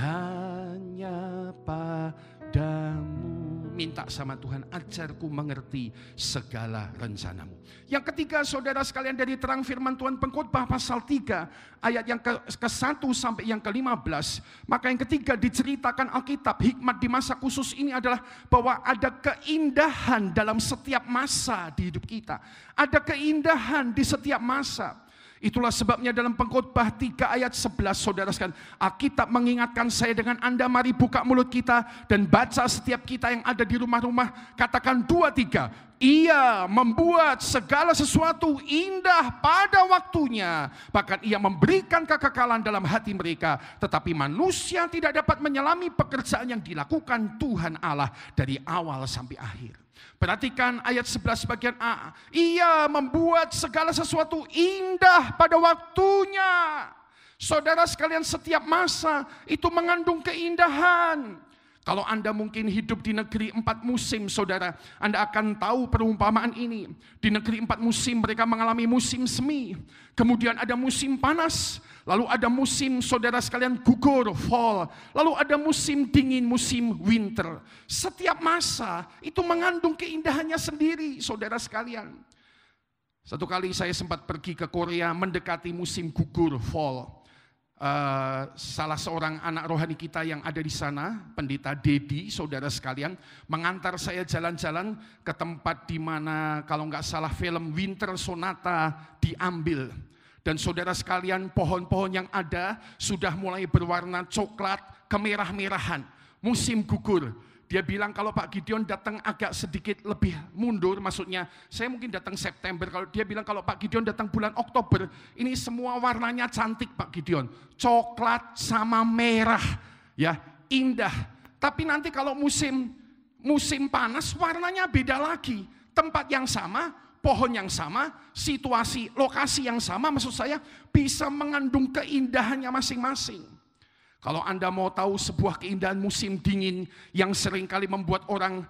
hanya padamu. Minta sama Tuhan, ajarku mengerti segala rencana-Mu. Yang ketiga, saudara sekalian, dari terang firman Tuhan, Pengkhotbah pasal 3 ayat yang ke-1 sampai yang ke-15. Maka yang ketiga diceritakan Alkitab, hikmat di masa khusus ini adalah bahwa ada keindahan dalam setiap masa di hidup kita. Ada keindahan di setiap masa. Itulah sebabnya dalam Pengkhotbah 3 ayat 11, saudara sekalian, Alkitab mengingatkan saya dengan Anda, mari buka mulut kita dan baca setiap kita yang ada di rumah-rumah. Katakan 2-3, Ia membuat segala sesuatu indah pada waktunya, bahkan Ia memberikan kekekalan dalam hati mereka. Tetapi manusia tidak dapat menyelami pekerjaan yang dilakukan Tuhan Allah dari awal sampai akhir. Perhatikan ayat 11 bagian A. Ia membuat segala sesuatu indah pada waktunya. Saudara sekalian, setiap masa itu mengandung keindahan. Kalau Anda mungkin hidup di negeri 4 musim, saudara, Anda akan tahu perumpamaan ini. Di negeri 4 musim mereka mengalami musim semi. Kemudian ada musim panas. Lalu ada musim, saudara sekalian, gugur, fall. Lalu ada musim dingin, musim winter. Setiap masa itu mengandung keindahannya sendiri, saudara sekalian. Satu kali saya sempat pergi ke Korea mendekati musim gugur, fall. Salah seorang anak rohani kita yang ada di sana, pendeta Dedi, saudara sekalian, mengantar saya jalan-jalan ke tempat di mana kalau nggak salah film Winter Sonata diambil. Dan saudara sekalian, pohon-pohon yang ada sudah mulai berwarna coklat kemerah-merahan, musim gugur. Dia bilang kalau Pak Gideon datang agak sedikit lebih mundur, maksudnya saya mungkin datang September. Kalau dia bilang kalau Pak Gideon datang bulan Oktober, ini semua warnanya cantik Pak Gideon, coklat sama merah, ya indah. Tapi nanti kalau musim panas warnanya beda lagi. Tempat yang sama, pohon yang sama, situasi, lokasi yang sama, maksud saya bisa mengandung keindahannya masing-masing. Kalau Anda mau tahu sebuah keindahan musim dingin yang seringkali membuat orang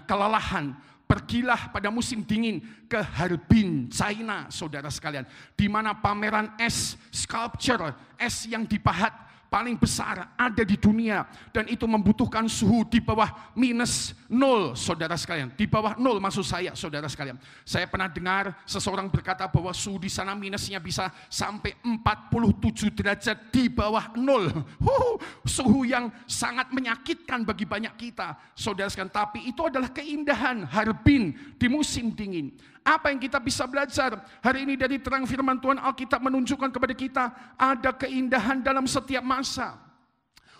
kelelahan, pergilah pada musim dingin ke Harbin, China, saudara sekalian, di mana pameran es sculpture, es yang dipahat paling besar ada di dunia, dan itu membutuhkan suhu di bawah -0, saudara sekalian. Di bawah 0 maksud saya, saudara sekalian. Saya pernah dengar seseorang berkata bahwa suhu di sana minusnya bisa sampai 47 derajat di bawah 0. Suhu yang sangat menyakitkan bagi banyak kita, saudara sekalian. Tapi itu adalah keindahan Harbin di musim dingin. Apa yang kita bisa belajar hari ini dari terang firman Tuhan? Alkitab menunjukkan kepada kita ada keindahan dalam setiap masa.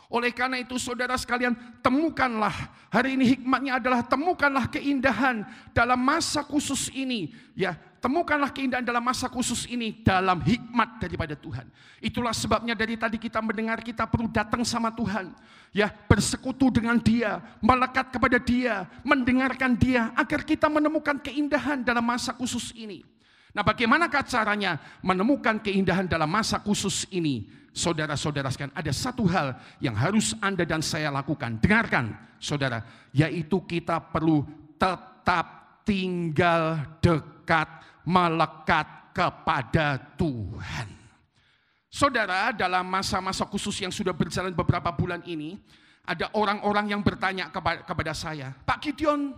Oleh karena itu saudara sekalian, temukanlah, hari ini hikmatnya adalah temukanlah keindahan dalam masa khusus ini. Ya, temukanlah keindahan dalam masa khusus ini dalam hikmat daripada Tuhan. Itulah sebabnya dari tadi kita mendengar kita perlu datang sama Tuhan. Ya, bersekutu dengan Dia, melekat kepada Dia, mendengarkan Dia, agar kita menemukan keindahan dalam masa khusus ini. Nah, bagaimanakah caranya menemukan keindahan dalam masa khusus ini? Saudara-saudara sekalian, ada satu hal yang harus Anda dan saya lakukan. Dengarkan, saudara, yaitu kita perlu tetap tinggal dekat, melekat kepada Tuhan. Saudara, dalam masa-masa khusus yang sudah berjalan beberapa bulan ini, ada orang-orang yang bertanya kepada saya, Pak Gideon,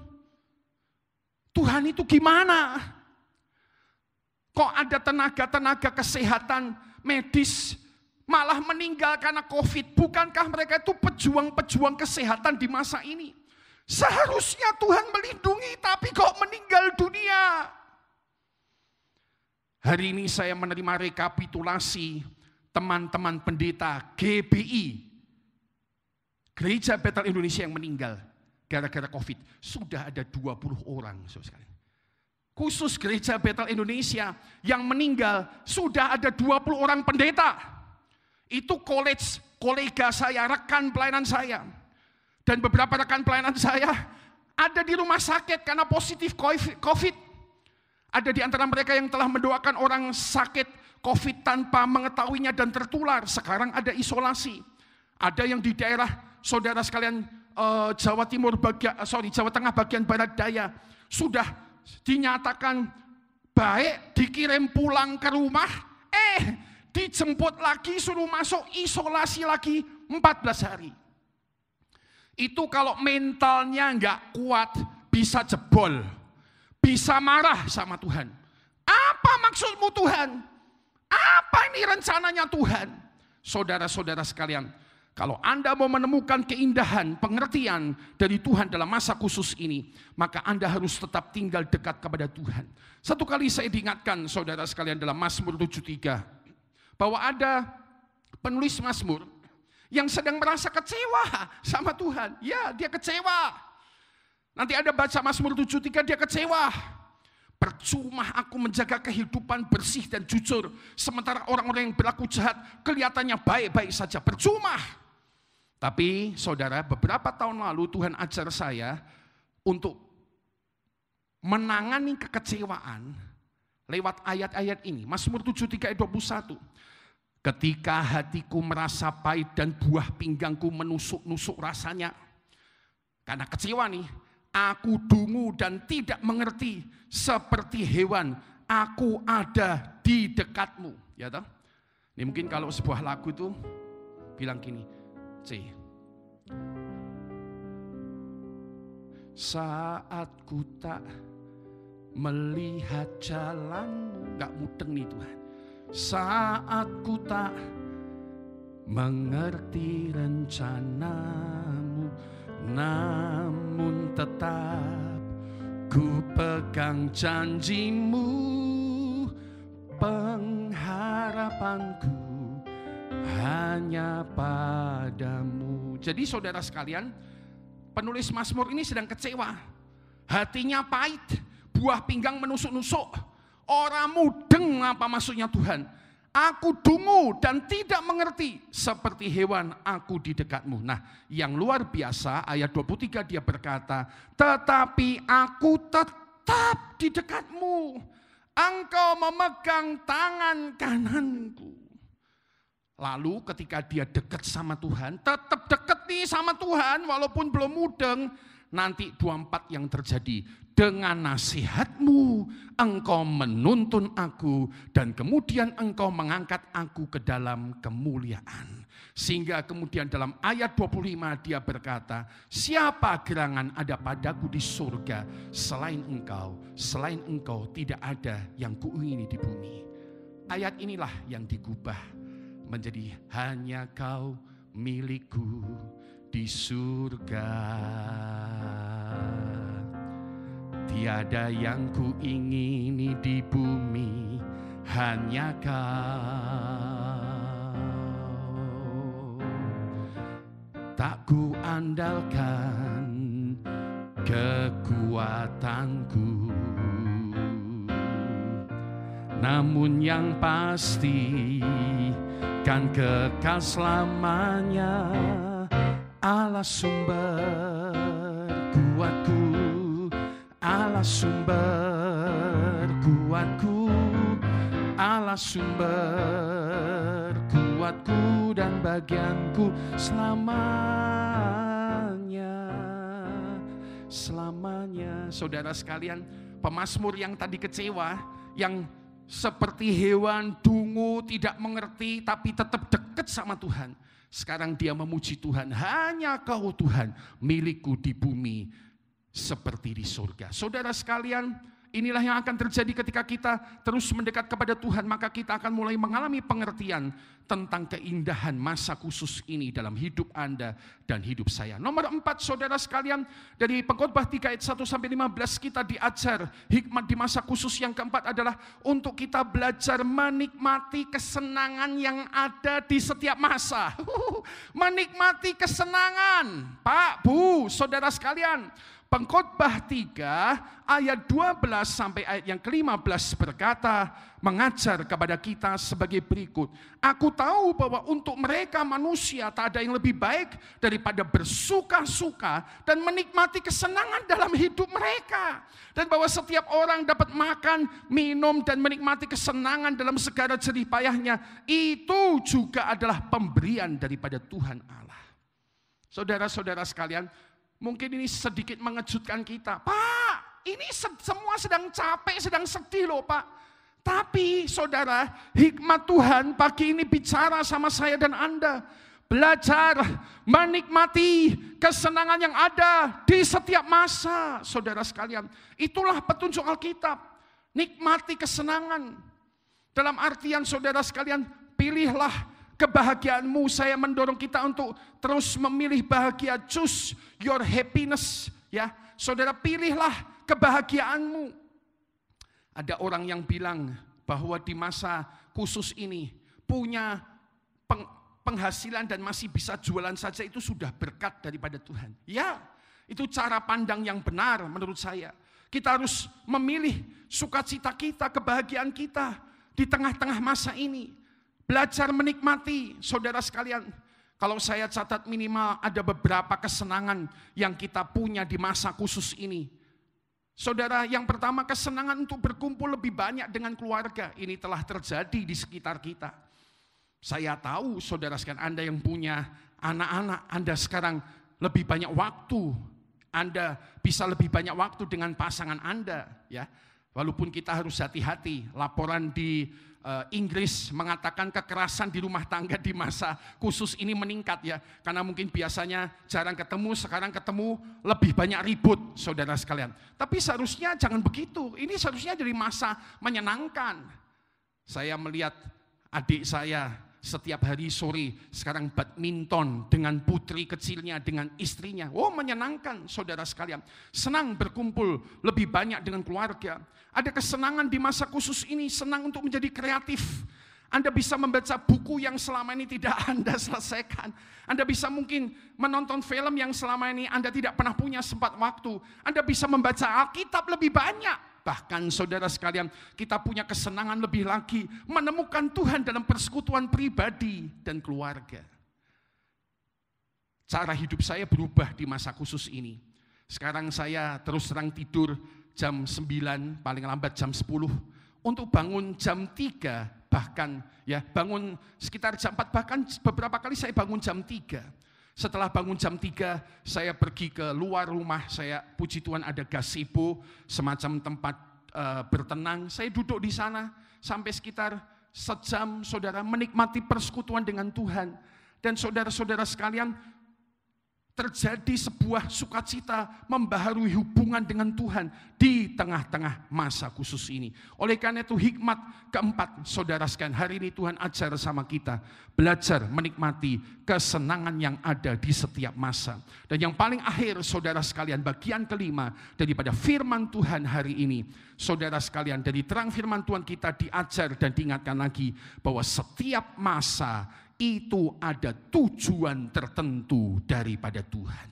Tuhan itu gimana? Kok ada tenaga-tenaga kesehatan medis malah meninggal karena COVID? Bukankah mereka itu pejuang-pejuang kesehatan di masa ini? Seharusnya Tuhan melindungi, tapi kok meninggal dunia? Hari ini saya menerima rekapitulasi teman-teman pendeta GBI, Gereja Betel Indonesia, yang meninggal gara-gara COVID. Sudah ada 20 orang, saudara. Khusus Gereja Betel Indonesia yang meninggal, sudah ada 20 orang pendeta. Itu kolega saya, rekan pelayanan saya. Dan beberapa rekan pelayanan saya ada di rumah sakit karena positif COVID. Ada di antara mereka yang telah mendoakan orang sakit COVID tanpa mengetahuinya dan tertular. Sekarang ada isolasi. Ada yang di daerah saudara sekalian Jawa Tengah bagian barat daya sudah dinyatakan baik, dikirim pulang ke rumah, dijemput lagi, suruh masuk isolasi lagi 14 hari. Itu kalau mentalnya nggak kuat, bisa jebol, bisa marah sama Tuhan. Apa maksudmu Tuhan? Apa ini rencananya Tuhan? Saudara-saudara sekalian, kalau Anda mau menemukan keindahan, pengertian dari Tuhan dalam masa khusus ini, maka Anda harus tetap tinggal dekat kepada Tuhan. Satu kali saya diingatkan, saudara sekalian, dalam Mazmur 73, bahwa ada penulis Mazmur yang sedang merasa kecewa sama Tuhan. Ya, dia kecewa. Nanti ada baca Mazmur 73, dia kecewa. Percuma aku menjaga kehidupan bersih dan jujur, sementara orang-orang yang berlaku jahat kelihatannya baik-baik saja. Percuma. Tapi saudara, beberapa tahun lalu Tuhan ajar saya untuk menangani kekecewaan lewat ayat-ayat ini. Mazmur 73 ayat 21. Ketika hatiku merasa pahit dan buah pinggangku menusuk-nusuk rasanya. Karena kecewa nih, aku dungu dan tidak mengerti, seperti hewan, aku ada di dekatmu. Ya toh? Ini mungkin kalau sebuah lagu itu bilang gini, C. Saat ku tak melihat jalanmu, gak mudeng nih Tuhan. Saat ku tak mengerti rencanamu, namun tetap ku pegang janjimu, pengharapanku hanya padamu. Jadi saudara sekalian, penulis Mazmur ini sedang kecewa. Hatinya pahit, buah pinggang menusuk-nusuk. Orang mudeng apa maksudnya Tuhan. Aku dungu dan tidak mengerti, seperti hewan aku di dekatmu. Nah, yang luar biasa ayat 23 dia berkata, tetapi aku tetap di dekatmu. Engkau memegang tangan kananku. Lalu ketika dia dekat sama Tuhan, tetap dekat nih sama Tuhan walaupun belum mudeng. Nanti 24 yang terjadi. Dengan nasihatmu engkau menuntun aku dan kemudian engkau mengangkat aku ke dalam kemuliaan. Sehingga kemudian dalam ayat 25 dia berkata, siapa gerangan ada padaku di surga selain engkau tidak ada yang kuingini di bumi. Ayat inilah yang digubah menjadi hanya kau milikku di surga. Tiada yang kuingini di bumi, hanya kau. Tak ku andalkan kekuatanku, namun yang pasti kan kekal selamanya. Allah sumber kuatku, Allah sumber kuatku, Allah sumber kuatku dan bagianku selamanya. Selamanya. Saudara sekalian, pemazmur yang tadi kecewa, yang seperti hewan dungu, tidak mengerti, tapi tetap dekat sama Tuhan. Sekarang dia memuji Tuhan, hanya kau Tuhan milikku di bumi seperti di surga. Saudara sekalian, inilah yang akan terjadi ketika kita terus mendekat kepada Tuhan. Maka kita akan mulai mengalami pengertian tentang keindahan masa khusus ini dalam hidup Anda dan hidup saya. Nomor 4, saudara sekalian, dari Pengkhotbah 3 ayat 1-15 kita diajar hikmat di masa khusus yang keempat adalah untuk kita belajar menikmati kesenangan yang ada di setiap masa. Menikmati kesenangan, Pak, Bu, saudara sekalian. Pengkhotbah 3 ayat 12 sampai ayat yang ke-15 berkata, mengajar kepada kita sebagai berikut. Aku tahu bahwa untuk mereka manusia tak ada yang lebih baik daripada bersuka-suka dan menikmati kesenangan dalam hidup mereka. Dan bahwa setiap orang dapat makan, minum dan menikmati kesenangan dalam segala jerih payahnya. Itu juga adalah pemberian daripada Tuhan Allah. Saudara-saudara sekalian, mungkin ini sedikit mengejutkan kita. Pak, ini semua sedang capek, sedang sedih loh Pak. Tapi saudara, hikmat Tuhan pagi ini bicara sama saya dan Anda. Belajar menikmati kesenangan yang ada di setiap masa. Saudara sekalian, itulah petunjuk Alkitab. Nikmati kesenangan. Dalam artian saudara sekalian, pilihlah kebahagiaanmu. Saya mendorong kita untuk terus memilih bahagia. Choose your happiness. Ya, saudara, pilihlah kebahagiaanmu. Ada orang yang bilang bahwa di masa khusus ini punya penghasilan dan masih bisa jualan saja itu sudah berkat daripada Tuhan. Ya, itu cara pandang yang benar menurut saya. Kita harus memilih sukacita kita, kebahagiaan kita di tengah-tengah masa ini. Belajar menikmati, saudara sekalian. Kalau saya catat minimal ada beberapa kesenangan yang kita punya di masa khusus ini. Saudara, yang pertama kesenangan untuk berkumpul lebih banyak dengan keluarga. Ini telah terjadi di sekitar kita. Saya tahu saudara sekalian, Anda yang punya anak-anak, Anda sekarang lebih banyak waktu. Anda bisa lebih banyak waktu dengan pasangan Anda, ya. Walaupun kita harus hati-hati, laporan di Inggris mengatakan kekerasan di rumah tangga di masa khusus ini meningkat, ya. Karena mungkin biasanya jarang ketemu, sekarang ketemu lebih banyak ribut, saudara sekalian. Tapi seharusnya jangan begitu, ini seharusnya jadi masa menyenangkan. Saya melihat adik saya setiap hari sore sekarang badminton dengan putri kecilnya, dengan istrinya. Oh, menyenangkan saudara sekalian. Senang berkumpul lebih banyak dengan keluarga. Ada kesenangan di masa khusus ini, senang untuk menjadi kreatif. Anda bisa membaca buku yang selama ini tidak Anda selesaikan. Anda bisa mungkin menonton film yang selama ini Anda tidak pernah punya sempat waktu. Anda bisa membaca Alkitab lebih banyak. Bahkan saudara sekalian, kita punya kesenangan lebih lagi menemukan Tuhan dalam persekutuan pribadi dan keluarga. Cara hidup saya berubah di masa khusus ini. Sekarang saya terus terang tidur jam 9, paling lambat jam 10. Untuk bangun jam 3, bahkan ya bangun sekitar jam 4, bahkan beberapa kali saya bangun jam 3. Setelah bangun jam 3, saya pergi ke luar rumah. Saya puji Tuhan ada gazebo, semacam tempat bertenang. Saya duduk di sana sampai sekitar sejam, saudara, menikmati persekutuan dengan Tuhan. Dan saudara-saudara sekalian, terjadi sebuah sukacita membaharui hubungan dengan Tuhan di tengah-tengah masa khusus ini. Oleh karena itu hikmat keempat, saudara sekalian, hari ini Tuhan ajar sama kita belajar menikmati kesenangan yang ada di setiap masa. Dan yang paling akhir, saudara sekalian, bagian kelima daripada firman Tuhan hari ini, saudara sekalian, dari terang firman Tuhan kita diajar dan diingatkan lagi bahwa setiap masa itu ada tujuan tertentu daripada Tuhan.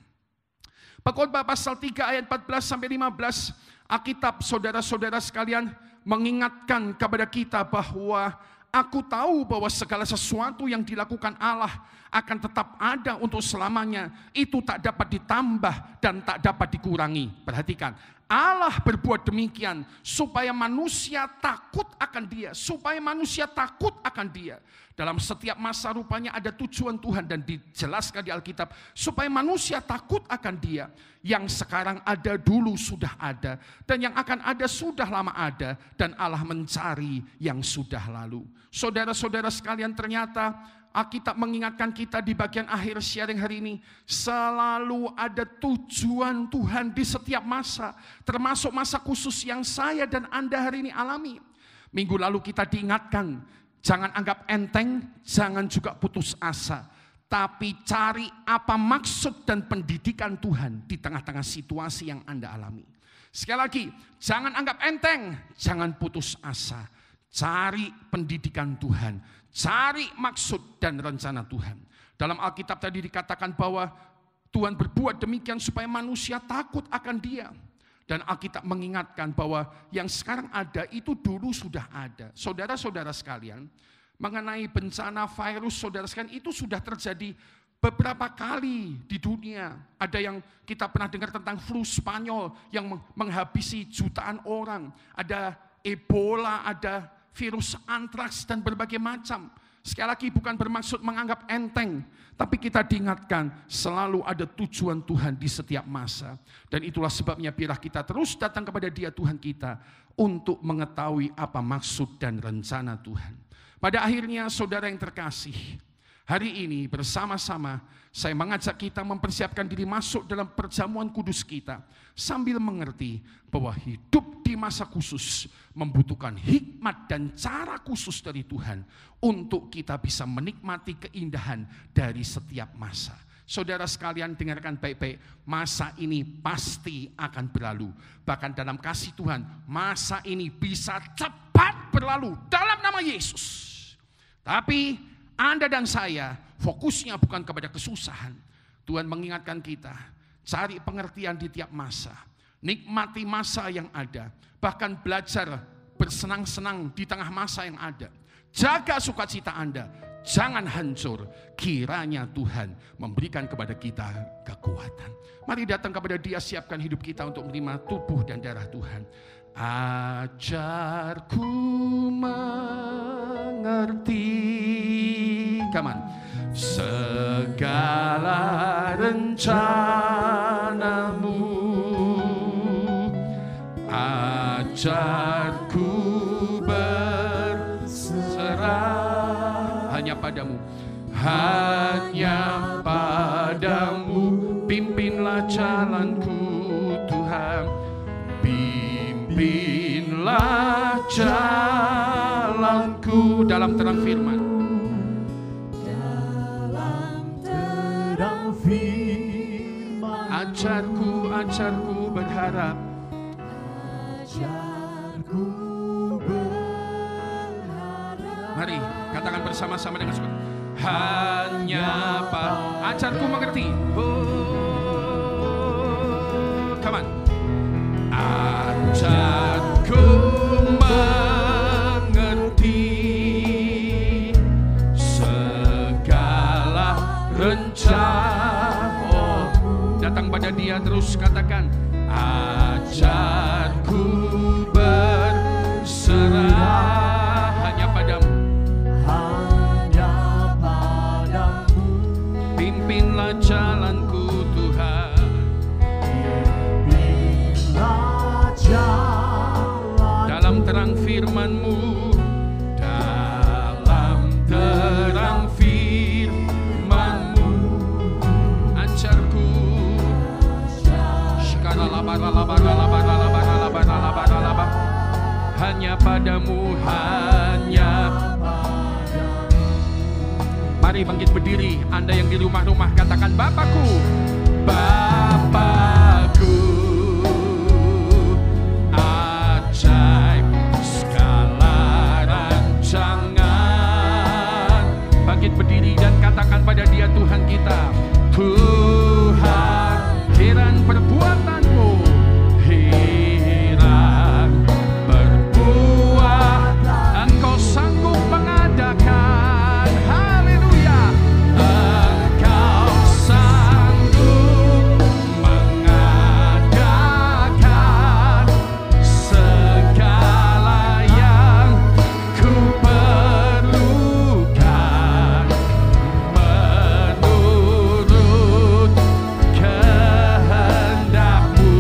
Pengkhotbah pasal 3 ayat 14 sampai 15, Alkitab saudara-saudara sekalian mengingatkan kepada kita bahwa aku tahu bahwa segala sesuatu yang dilakukan Allah akan tetap ada untuk selamanya. Itu tak dapat ditambah dan tak dapat dikurangi. Perhatikan, Allah berbuat demikian supaya manusia takut akan Dia, supaya manusia takut akan Dia. Dalam setiap masa rupanya ada tujuan Tuhan dan dijelaskan di Alkitab supaya manusia takut akan Dia. Yang sekarang ada dulu sudah ada, dan yang akan ada sudah lama ada, dan Allah mencari yang sudah lalu. Saudara-saudara sekalian, ternyata Alkitab mengingatkan kita di bagian akhir sharing hari ini, selalu ada tujuan Tuhan di setiap masa, termasuk masa khusus yang saya dan Anda hari ini alami. Minggu lalu kita diingatkan, jangan anggap enteng, jangan juga putus asa, tapi cari apa maksud dan pendidikan Tuhan di tengah-tengah situasi yang Anda alami. Sekali lagi, jangan anggap enteng, jangan putus asa, cari pendidikan Tuhan, cari maksud dan rencana Tuhan. Dalam Alkitab tadi dikatakan bahwa Tuhan berbuat demikian supaya manusia takut akan Dia. Dan Alkitab mengingatkan bahwa yang sekarang ada itu dulu sudah ada. Saudara-saudara sekalian, mengenai bencana virus, saudara sekalian, itu sudah terjadi beberapa kali di dunia. Ada yang kita pernah dengar tentang flu Spanyol yang menghabisi jutaan orang. Ada Ebola, ada virus antraks dan berbagai macam. Sekali lagi bukan bermaksud menganggap enteng, tapi kita diingatkan selalu ada tujuan Tuhan di setiap masa. Dan itulah sebabnya biarlah kita terus datang kepada Dia Tuhan kita untuk mengetahui apa maksud dan rencana Tuhan. Pada akhirnya saudara yang terkasih, hari ini bersama-sama saya mengajak kita mempersiapkan diri masuk dalam perjamuan kudus kita sambil mengerti bahwa hidup di masa khusus membutuhkan hikmat dan cara khusus dari Tuhan untuk kita bisa menikmati keindahan dari setiap masa. Saudara sekalian, dengarkan baik-baik, masa ini pasti akan berlalu. Bahkan dalam kasih Tuhan, masa ini bisa cepat berlalu dalam nama Yesus. Tapi Anda dan saya fokusnya bukan kepada kesusahan. Tuhan mengingatkan kita, cari pengertian di tiap masa, nikmati masa yang ada, bahkan belajar bersenang-senang di tengah masa yang ada. Jaga sukacita Anda, jangan hancur. Kiranya Tuhan memberikan kepada kita kekuatan. Mari datang kepada Dia, siapkan hidup kita untuk menerima tubuh dan darah Tuhan. Ajarku mengerti, come on, segala rencanamu. Ajarku berserah hanya padamu, hanya padamu. Pimpinlah jalanku Tuhan, pimpinlah jalanku dalam terang firman. Ajarku, ajarku berharap. Mari katakan bersama-sama dengan suka. Hanya ajarku mengerti. Oh, come on. Ajarku mengerti segala rencana. Oh, datang pada Dia terus katakan. Ajarku berserah hanya padamu, hanya padamu. Pimpinlah jalanku Tuhan, pimpinlah jalan dalam terang firman-Mu, dalam terang firman-Mu. Ajarku hanya padamu, hanya. Mari bangkit berdiri, Anda yang di rumah-rumah katakan, Bapakku, Bapakku, ajaib segala rancangan. Bangkit berdiri dan katakan pada Dia, Tuhan kita, Tuhan, heran perbuatan-Mu, heran perbuatan, Engkau sanggup mengadakan, haleluya, Engkau sanggup mengadakan segala yang ku perlukan menurut kehendak-Mu.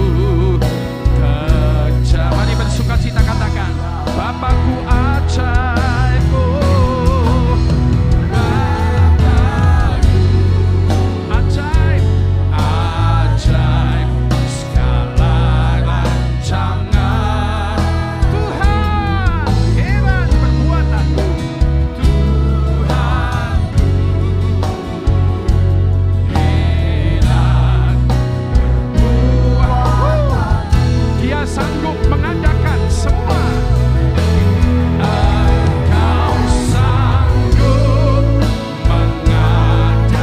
Mari bersukacita katakan, Bapakku ajaib, oh, Bapakku ajaib, ajaib segala rancangan. Tuhan, heran perbuatan-Mu, Tuhanku, heran perbuatan. Dia sanggup mengadakan semua. Engkau sanggup mengadakan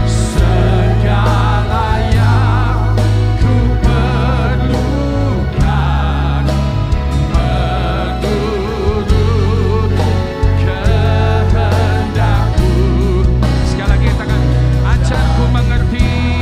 segala yang ku perlukan menurut kehendak-Mu. Sekali lagi katakan, ajarku mengerti.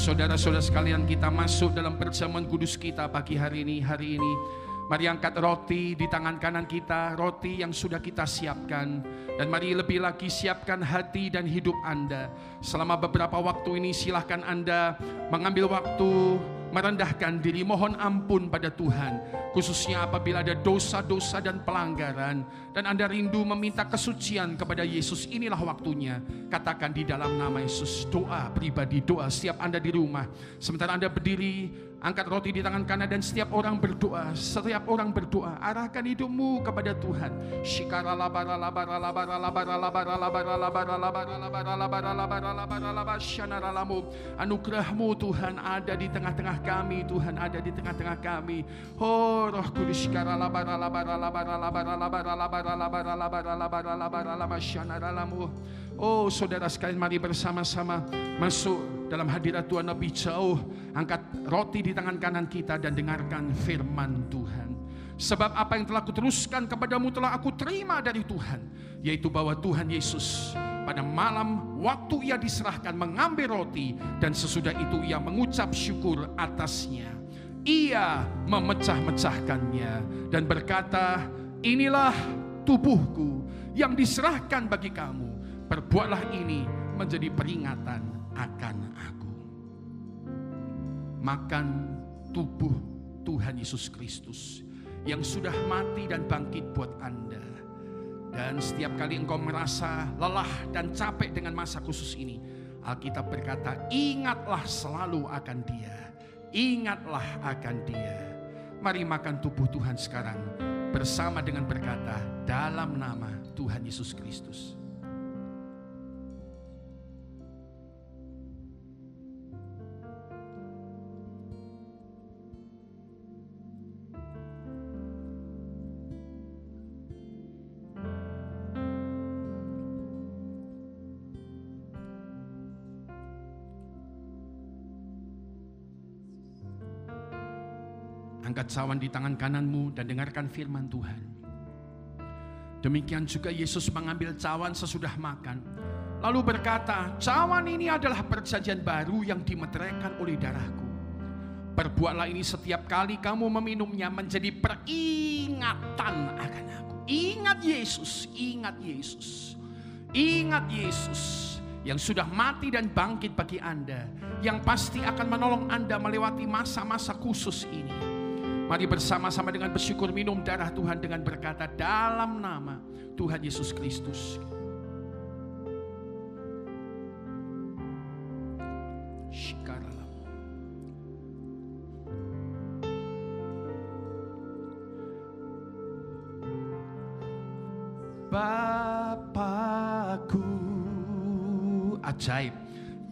Saudara-saudara sekalian, kita masuk dalam perjamuan kudus kita pagi hari ini. Mari angkat roti di tangan kanan kita, roti yang sudah kita siapkan. Dan mari lebih lagi siapkan hati dan hidup Anda. Selama beberapa waktu ini silahkan Anda mengambil waktu merendahkan diri, mohon ampun pada Tuhan. Khususnya apabila ada dosa-dosa dan pelanggaran. Dan Anda rindu meminta kesucian kepada Yesus, inilah waktunya. Katakan di dalam nama Yesus, doa pribadi, doa setiap Anda di rumah. Sementara Anda berdiri, angkat roti di tangan kanan dan setiap orang berdoa. Setiap orang berdoa, arahkan hidupmu kepada Tuhan. Anugerahmu Tuhan ada di tengah-tengah kami, Tuhan ada di tengah-tengah kami. Oh Roh Kudus, oh saudara sekalian, mari bersama-sama masuk dalam hadirat Tuhan lebih jauh. Angkat roti di tangan kanan kita dan dengarkan firman Tuhan. Sebab apa yang telah kuteruskan kepadamu telah aku terima dari Tuhan, yaitu bahwa Tuhan Yesus pada malam waktu ia diserahkan mengambil roti, dan sesudah itu ia mengucap syukur atasnya. Ia memecah-mecahkannya dan berkata, inilah tubuhku yang diserahkan bagi kamu. Perbuatlah ini menjadi peringatan akan aku. Makan tubuh Tuhan Yesus Kristus yang sudah mati dan bangkit buat Anda. Dan setiap kali engkau merasa lelah dan capek dengan masa khusus ini, Alkitab berkata, ingatlah selalu akan Dia. Ingatlah akan Dia. Mari makan tubuh Tuhan sekarang bersama dengan berkata, dalam nama Tuhan Yesus Kristus. Angkat cawan di tangan kananmu dan dengarkan firman Tuhan. Demikian juga Yesus mengambil cawan sesudah makan, lalu berkata, cawan ini adalah perjanjian baru yang dimeteraikan oleh darahku. Perbuatlah ini setiap kali kamu meminumnya menjadi peringatan akan aku. Ingat Yesus, ingat Yesus, ingat Yesus yang sudah mati dan bangkit bagi Anda, yang pasti akan menolong Anda melewati masa-masa khusus ini. Mari bersama-sama dengan bersyukur minum darah Tuhan dengan berkata, dalam nama Tuhan Yesus Kristus. Bapakku, ajaib,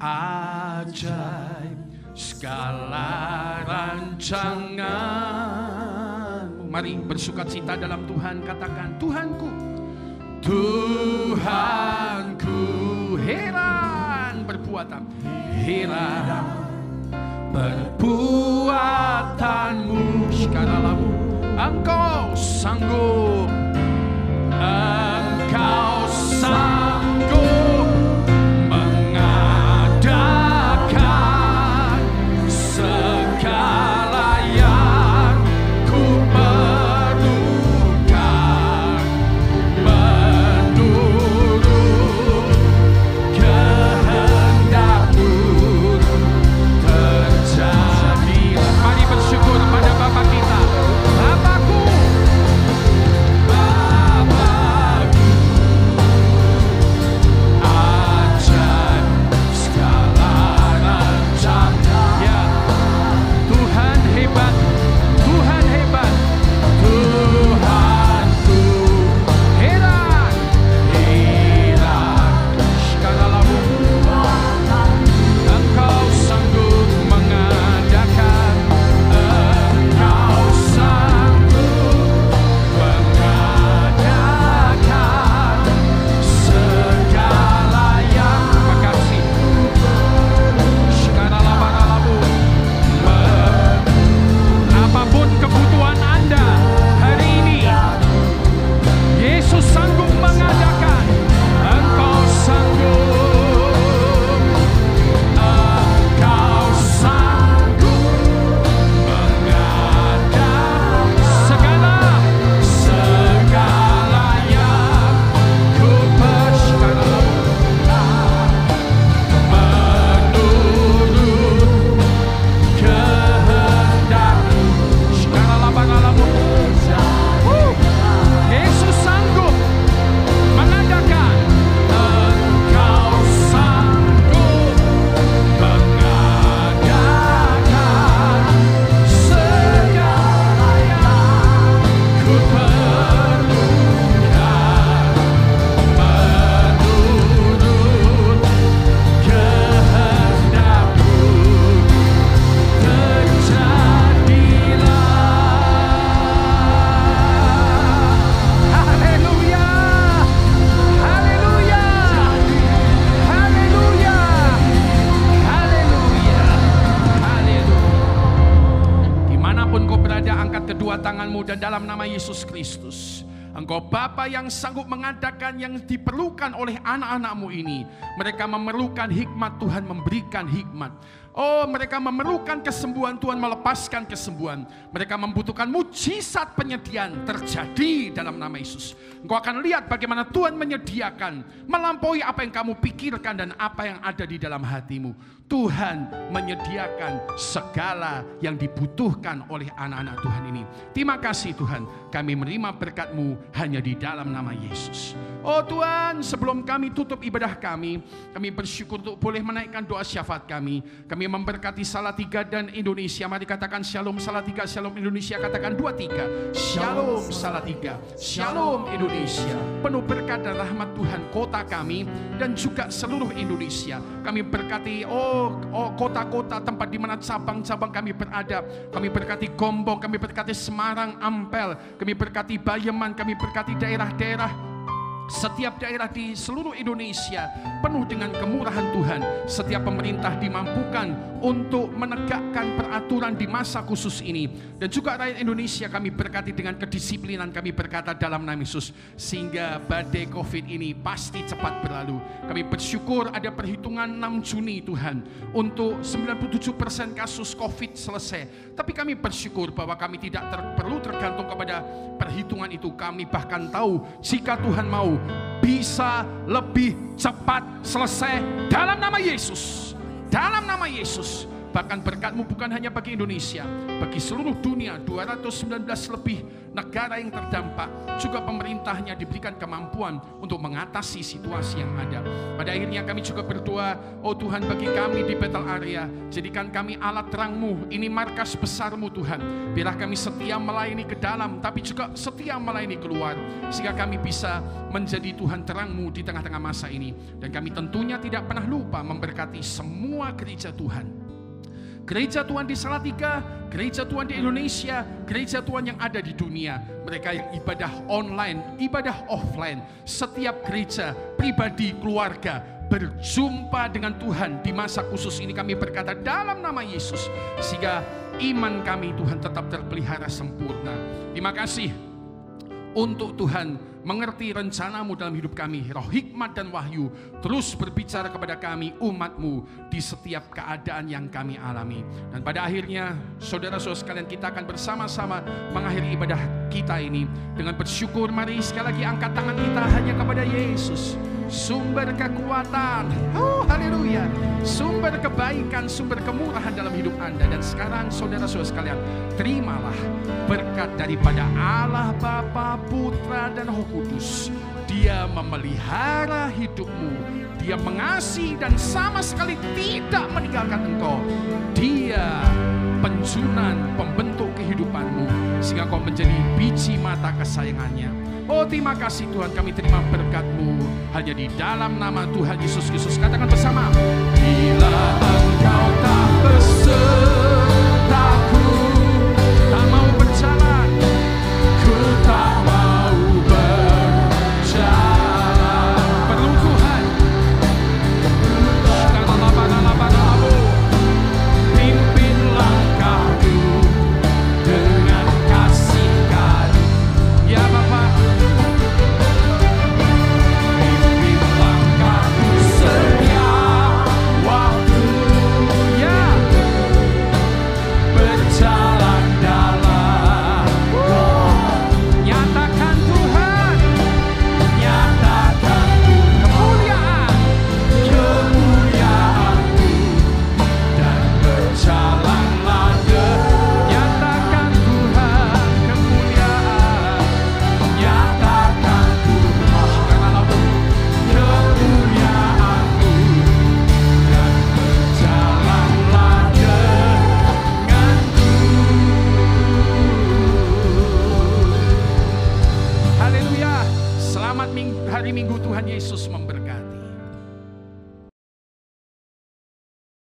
ajaib segala rancangan. Mari bersukacita dalam Tuhan, katakan, Tuhanku, Tuhanku, heran perbuatan, heran perbuatanmu. Sekarang Engkau sanggup, Engkau sanggup mengadakan segala yang ku perlukan menurut kehendak-Mu terjadi. Mari bersyukur pada Bapa kita. Bapakku, Bapakku, kedua tangan-Mu dan dalam nama Yesus Kristus. Engkau Bapa yang sanggup mengadakan yang diperlukan oleh anak-anak-Mu ini. Mereka memerlukan hikmat, Tuhan memberikan hikmat. Oh, mereka memerlukan kesembuhan, Tuhan melepaskan kesembuhan. Mereka membutuhkan mujizat penyediaan terjadi dalam nama Yesus. Engkau akan lihat bagaimana Tuhan menyediakan melampaui apa yang kamu pikirkan dan apa yang ada di dalam hatimu. Tuhan menyediakan segala yang dibutuhkan oleh anak-anak Tuhan ini. Terima kasih Tuhan, kami menerima berkat-Mu hanya di dalam nama Yesus. Oh Tuhan, sebelum kami tutup ibadah kami bersyukur untuk boleh menaikkan doa syafaat kami. Kami memberkati Salatiga dan Indonesia. Mari katakan shalom Salatiga, shalom Indonesia. Katakan 2-3. Shalom Salatiga, shalom Indonesia. Penuh berkat dan rahmat Tuhan kota kami dan juga seluruh Indonesia. Kami berkati kota-kota tempat di mana cabang-cabang kami berada. Kami berkati Gombong, kami berkati Semarang, Ampel, kami berkati Bayeman, kami berkati daerah-daerah. Setiap daerah di seluruh Indonesia penuh dengan kemurahan Tuhan. Setiap pemerintah dimampukan untuk menegakkan peraturan di masa khusus ini. Dan juga rakyat Indonesia kami berkati dengan kedisiplinan, kami berkata dalam nama Yesus. Sehingga badai COVID ini pasti cepat berlalu. Kami bersyukur ada perhitungan 6 Juni Tuhan. Untuk 97% kasus COVID selesai. Tapi kami bersyukur bahwa kami tidak perlu tergantung kepada perhitungan itu. Kami bahkan tahu jika Tuhan mau bisa lebih cepat selesai dalam nama Yesus. Dalam nama Yesus. Bahkan berkat-Mu bukan hanya bagi Indonesia, bagi seluruh dunia, 219 lebih negara yang terdampak. Juga pemerintahnya diberikan kemampuan untuk mengatasi situasi yang ada. Pada akhirnya kami juga berdoa, oh Tuhan bagi kami di Bethel area, jadikan kami alat terang-Mu, ini markas besar-Mu Tuhan. Biarlah kami setia melayani ke dalam, tapi juga setia melayani keluar. Sehingga kami bisa menjadi Tuhan terang-Mu di tengah-tengah masa ini. Dan kami tentunya tidak pernah lupa memberkati semua gereja Tuhan. Gereja Tuhan di Salatiga, gereja Tuhan di Indonesia, gereja Tuhan yang ada di dunia. Mereka yang ibadah online, ibadah offline. Setiap gereja, pribadi, keluarga berjumpa dengan Tuhan di masa khusus ini. Kami berkata dalam nama Yesus. Sehingga iman kami Tuhan tetap terpelihara sempurna. Terima kasih untuk Tuhan mengerti rencana-Mu dalam hidup kami. Roh hikmat dan wahyu terus berbicara kepada kami umat-Mu di setiap keadaan yang kami alami. Dan pada akhirnya saudara-saudara sekalian, kita akan bersama-sama mengakhiri ibadah kita ini dengan bersyukur. Mari sekali lagi angkat tangan kita hanya kepada Yesus, sumber kekuatan, oh haleluya, sumber kebaikan, sumber kemurahan dalam hidup Anda. Dan sekarang saudara-saudara sekalian, terimalah berkat daripada Allah Bapa, Putra dan Roh Kudus. Dia memelihara hidupmu, Dia mengasihi dan sama sekali tidak meninggalkan engkau. Dia penjunan, pembentuk kehidupanmu, sehingga kau menjadi biji mata kesayangannya. Oh terima kasih Tuhan, kami terima berkat-Mu hanya di dalam nama Tuhan Yesus Kristus. Katakan bersama.